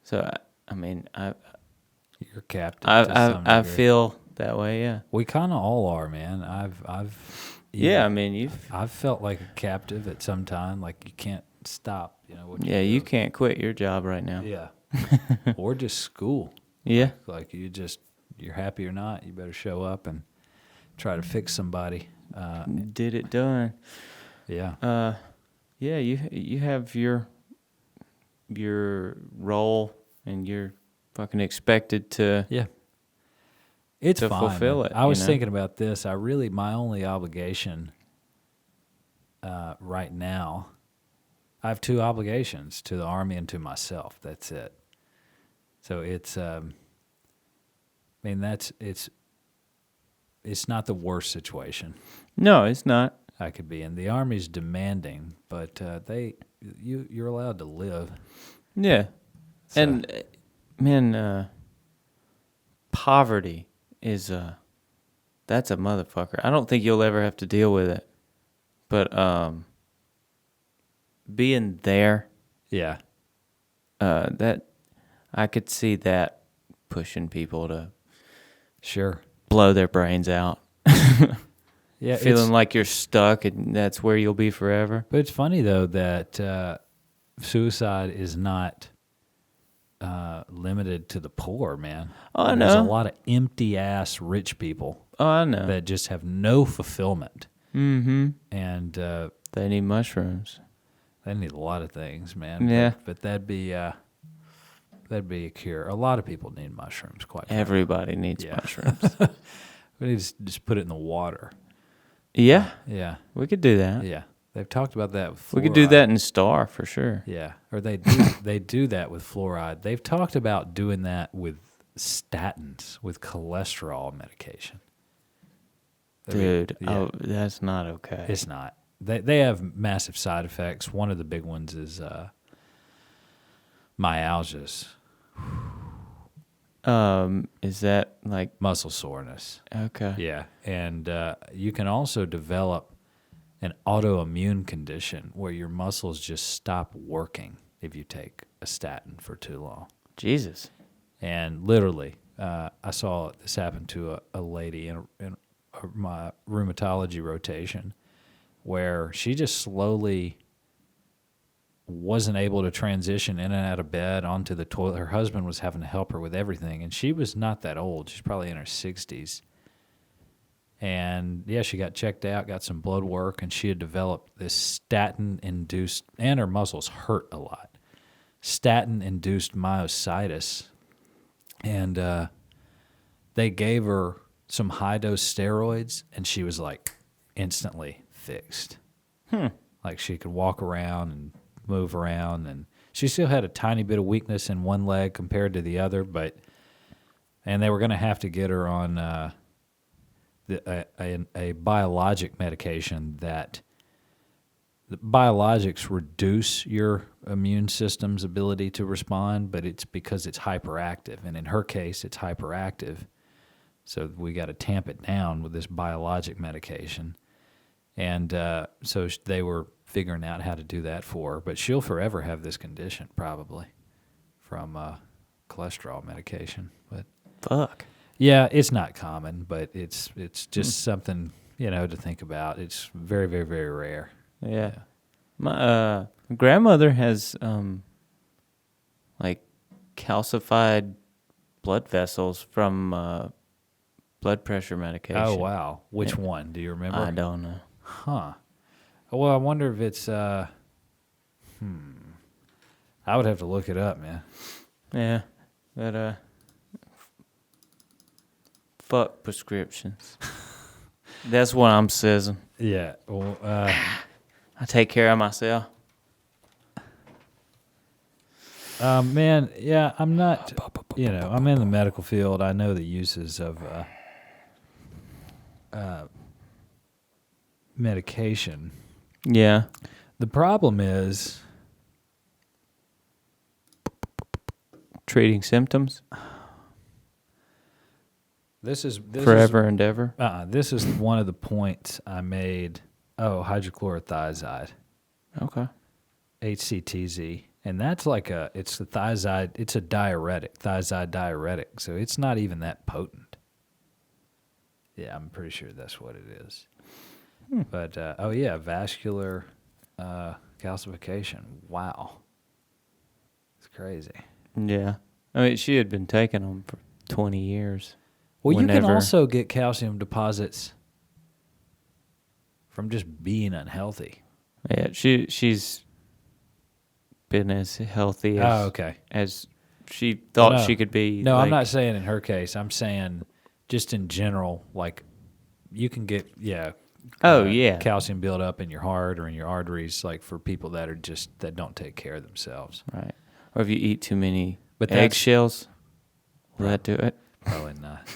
So, I mean, You're captive to some I degree. feel that way, yeah. We kind of all are, man. Yeah, I mean, I've felt like a captive at some time, like you can't stop, what yeah, you you do. can't quit your job right now. Yeah. Or just school. Yeah. Like you're happy or not, you better show up and try to fix somebody. Did it done. Yeah. Yeah, you have your role, and you're fucking expected to. Yeah. It's to fine. fulfill man. it, I was you know? thinking about this. My only obligation right now, I have two obligations, to the Army and to myself. That's it. So it's, it's not the worst situation No, it's not. I could be in. The Army's demanding, but you're allowed to live. Yeah. So- And man, poverty is that's a motherfucker. I don't think you'll ever have to deal with it. But being there, Yeah. that I could see that pushing people to Sure. blow their brains out. Yeah. Feeling like you're stuck and that's where you'll be forever. But it's funny, though, that suicide is not limited to the poor, man. Oh, I There's a know. lot of empty-ass rich people Oh, I know. that just have no fulfillment. Mm-hmm. And They need mushrooms. they need a lot of things, man. Yeah. But that'd be That'd be a cure. A lot of people need mushrooms, quite frankly. Everybody needs Yeah. mushrooms. We need to just put it in the water. Yeah, Yeah, we could do that. yeah. They've talked about that with fluoride. We could do that in Star for sure. Yeah, or they do that with fluoride. They've talked about doing that with statins, with cholesterol medication. Dude, Yeah. oh, that's not okay. It's not. They have massive side effects. One of the big ones is myalgias, Is that like muscle soreness. okay? Yeah, and you can also develop an autoimmune condition where your muscles just stop working if you take a statin for too long. Jesus. And literally, I saw this happen to a lady in my rheumatology rotation where she just slowly wasn't able to transition in and out of bed onto the toilet. Her husband was having to help her with everything, and she was not that old. She's probably in her 60s. And, yeah, she got checked out, got some blood work, and she had developed this statin-induced, and her muscles hurt a lot, statin-induced myositis. And they gave her some high-dose steroids, and she was, like, instantly fixed. Like, she could walk around and move around, and she still had a tiny bit of weakness in one leg compared to the other, and they were going to have to get her on a biologic medication that the biologics reduce your immune system's ability to respond, but it's because it's hyperactive, and in her case, it's hyperactive. So we got to tamp it down with this biologic medication. And so they were figuring out how to do that for her. But she'll forever have this condition, probably, from cholesterol medication. But Fuck. yeah, it's not common, but it's just something, to think about. It's very, very, very rare. Yeah. My grandmother has like calcified blood vessels from blood pressure medication. Oh, wow. Which one? Do you remember? I don't know. Huh. Well, I wonder if it's, I would have to look it up, man. Yeah. But fuck prescriptions. That's what I'm saying. Yeah. Well, I take care of myself. man, yeah, I'm not, I'm in the medical field. I know the uses of medication. Yeah. The problem is, Treating symptoms this is forever and ever. This is one of the points I made. Oh, hydrochlorothiazide, Okay. HCTZ, and that's it's the thiazide. It's a diuretic, thiazide diuretic. So it's not even that potent. Yeah, I'm pretty sure that's what it is. But vascular calcification. Wow, it's crazy. Yeah. I mean, she had been taking them for 20 years. Well, you can Whenever- also get calcium deposits from just being unhealthy. Yeah, she's been as healthy as, okay. as she thought No. she could be. No, I'm like- not saying in her case. I'm saying just in general, like you can get, Oh, yeah. calcium buildup in your heart or in your arteries, like for people that don't take care of themselves. Right. Or if you eat too many But that's- eggshells, will that do it? Probably not.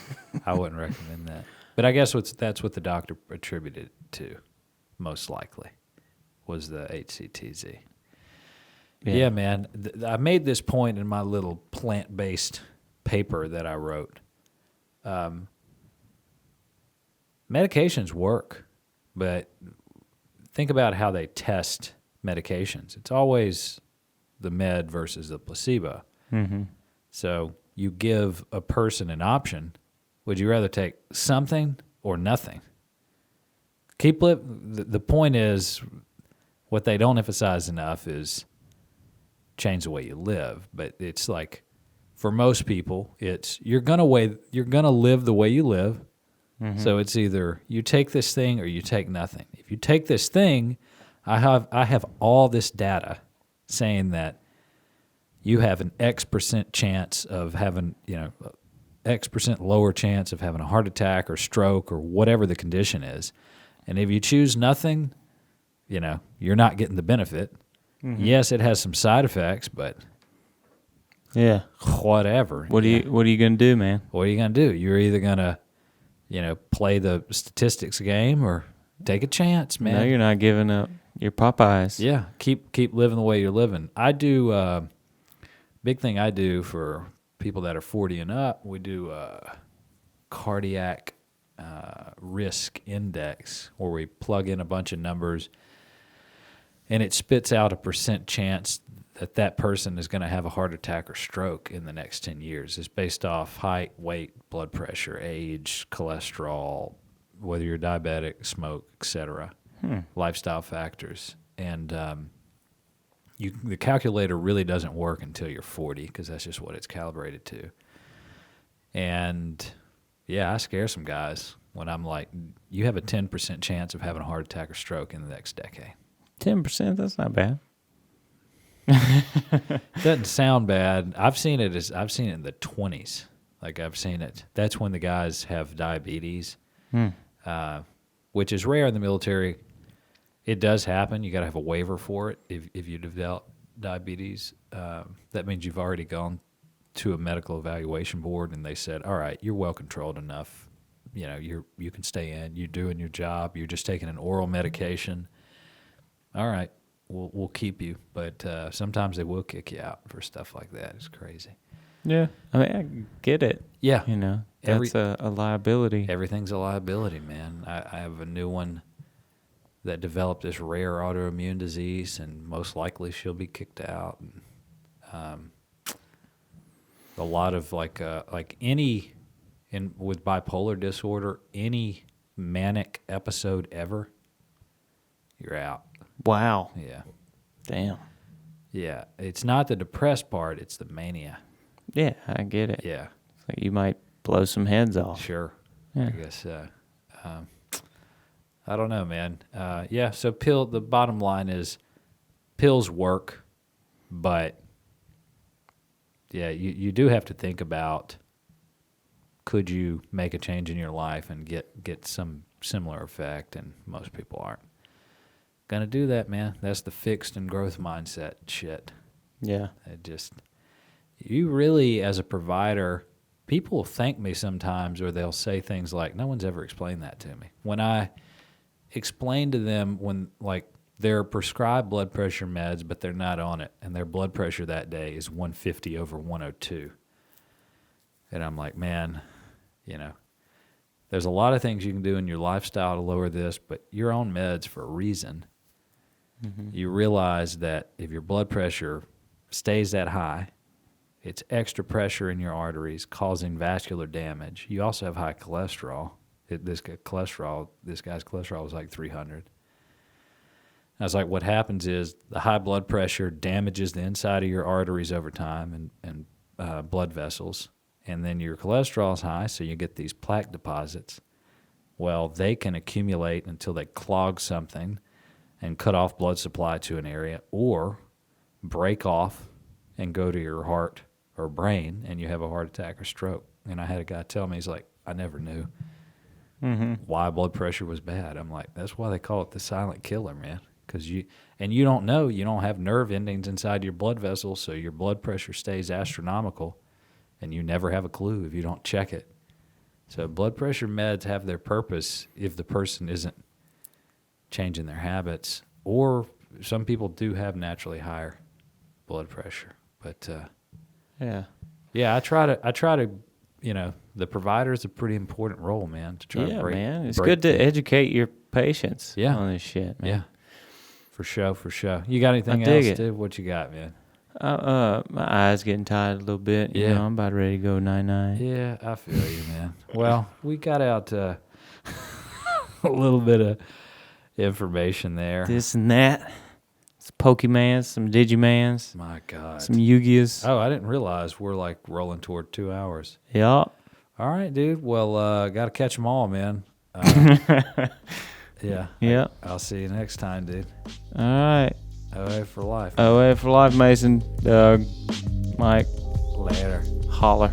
I wouldn't recommend that. But I guess that's what the doctor attributed it to, most likely, was the HCTZ. Yeah, man. I made this point in my little plant-based paper that I wrote. Medications work, but think about how they test medications. It's always the med versus the placebo. Mm-hmm. So you give a person an option. Would you rather take something or nothing? The point is, what they don't emphasize enough is change the way you live. But it's like, for most people, it's you're gonna live the way you live. Mm-hmm. So it's either you take this thing or you take nothing. If you take this thing, I have all this data saying that you have an X% chance of having, X% lower chance of having a heart attack or stroke or whatever the condition is. And if you choose nothing, you're not getting the benefit. Mm-hmm. Yes, it has some side effects, but whatever. What are you going to do, man? What are you going to do? You're either going to, play the statistics game or take a chance, man. No, you're not giving up your Popeyes. Yeah, keep living the way you're living. I do, big thing I do for people that are 40 and up, we do a cardiac risk index where we plug in a bunch of numbers and it spits out a % chance that person is going to have a heart attack or stroke in the next 10 years. It's based off height, weight, blood pressure, age, cholesterol, whether you're diabetic, smoke, etc., lifestyle factors. And the calculator really doesn't work until you're 40 because that's just what it's calibrated to. And, I scare some guys when I'm like, you have a 10% chance of having a heart attack or stroke in the next decade. 10%? That's not bad. Doesn't sound bad. I've seen it in the 20s. Like I've seen it. That's when the guys have diabetes, which is rare in the military. It does happen. You got to have a waiver for it if you develop diabetes. That means you've already gone to a medical evaluation board and they said, all right, you're well controlled enough. You can stay in. You're doing your job. You're just taking an oral medication. All right. We'll keep you, but sometimes they will kick you out for stuff like that. It's crazy. Yeah, I mean, I get it. Yeah, that's a liability. Everything's a liability, man. I have a new one that developed this rare autoimmune disease, and most likely she'll be kicked out. And, a lot of with bipolar disorder, any manic episode ever, you're out. Wow. Yeah. Damn. Yeah. It's not the depressed part, it's the mania. Yeah, I get it. Yeah. It's like you might blow some heads off. Sure. Yeah. I guess. I don't know, man. So the bottom line is pills work, but you do have to think about, could you make a change in your life and get some similar effect, and most people aren't gonna do that, man. That's the fixed and growth mindset shit. Yeah. You really, as a provider, people will thank me sometimes, or they'll say things like, no one's ever explained that to me. When I explain to them when, they're prescribed blood pressure meds, but they're not on it, and their blood pressure that day is 150 over 102. And I'm like, man, there's a lot of things you can do in your lifestyle to lower this, but you're on meds for a reason. Mm-hmm. You realize that if your blood pressure stays that high, it's extra pressure in your arteries causing vascular damage. You also have high cholesterol. This guy's cholesterol was like 300. I was like, what happens is the high blood pressure damages the inside of your arteries over time and blood vessels. And then your cholesterol is high, so you get these plaque deposits. Well, they can accumulate until they clog something and cut off blood supply to an area, or break off and go to your heart or brain, and you have a heart attack or stroke. And I had a guy tell me, he's like, I never knew why blood pressure was bad. I'm like, that's why they call it the silent killer, man. Because you don't know, you don't have nerve endings inside your blood vessels, so your blood pressure stays astronomical, and you never have a clue if you don't check it. So blood pressure meds have their purpose if the person isn't changing their habits, or some people do have naturally higher blood pressure. But I try to, the provider's a pretty important role, man. To try to break. Yeah, man, it's good to educate your patients on this shit, man. Yeah, for sure. You got anything else, Steve? What you got, man? My eyes getting tired a little bit. You know, I'm about ready to go night-night. Yeah, I feel you, man. Well, we got out a little bit of information there. This and that. Some Pokemans, some Digimans. My God. Some Yu-Gi-Ohs. Oh, I didn't realize we're rolling toward 2 hours. Yup. All right, dude. Well, got to catch them all, man. Yeah. Yep. I'll see you next time, dude. All right. OA for life. OA for life, Mason. Dawg. Mike, Later. holler.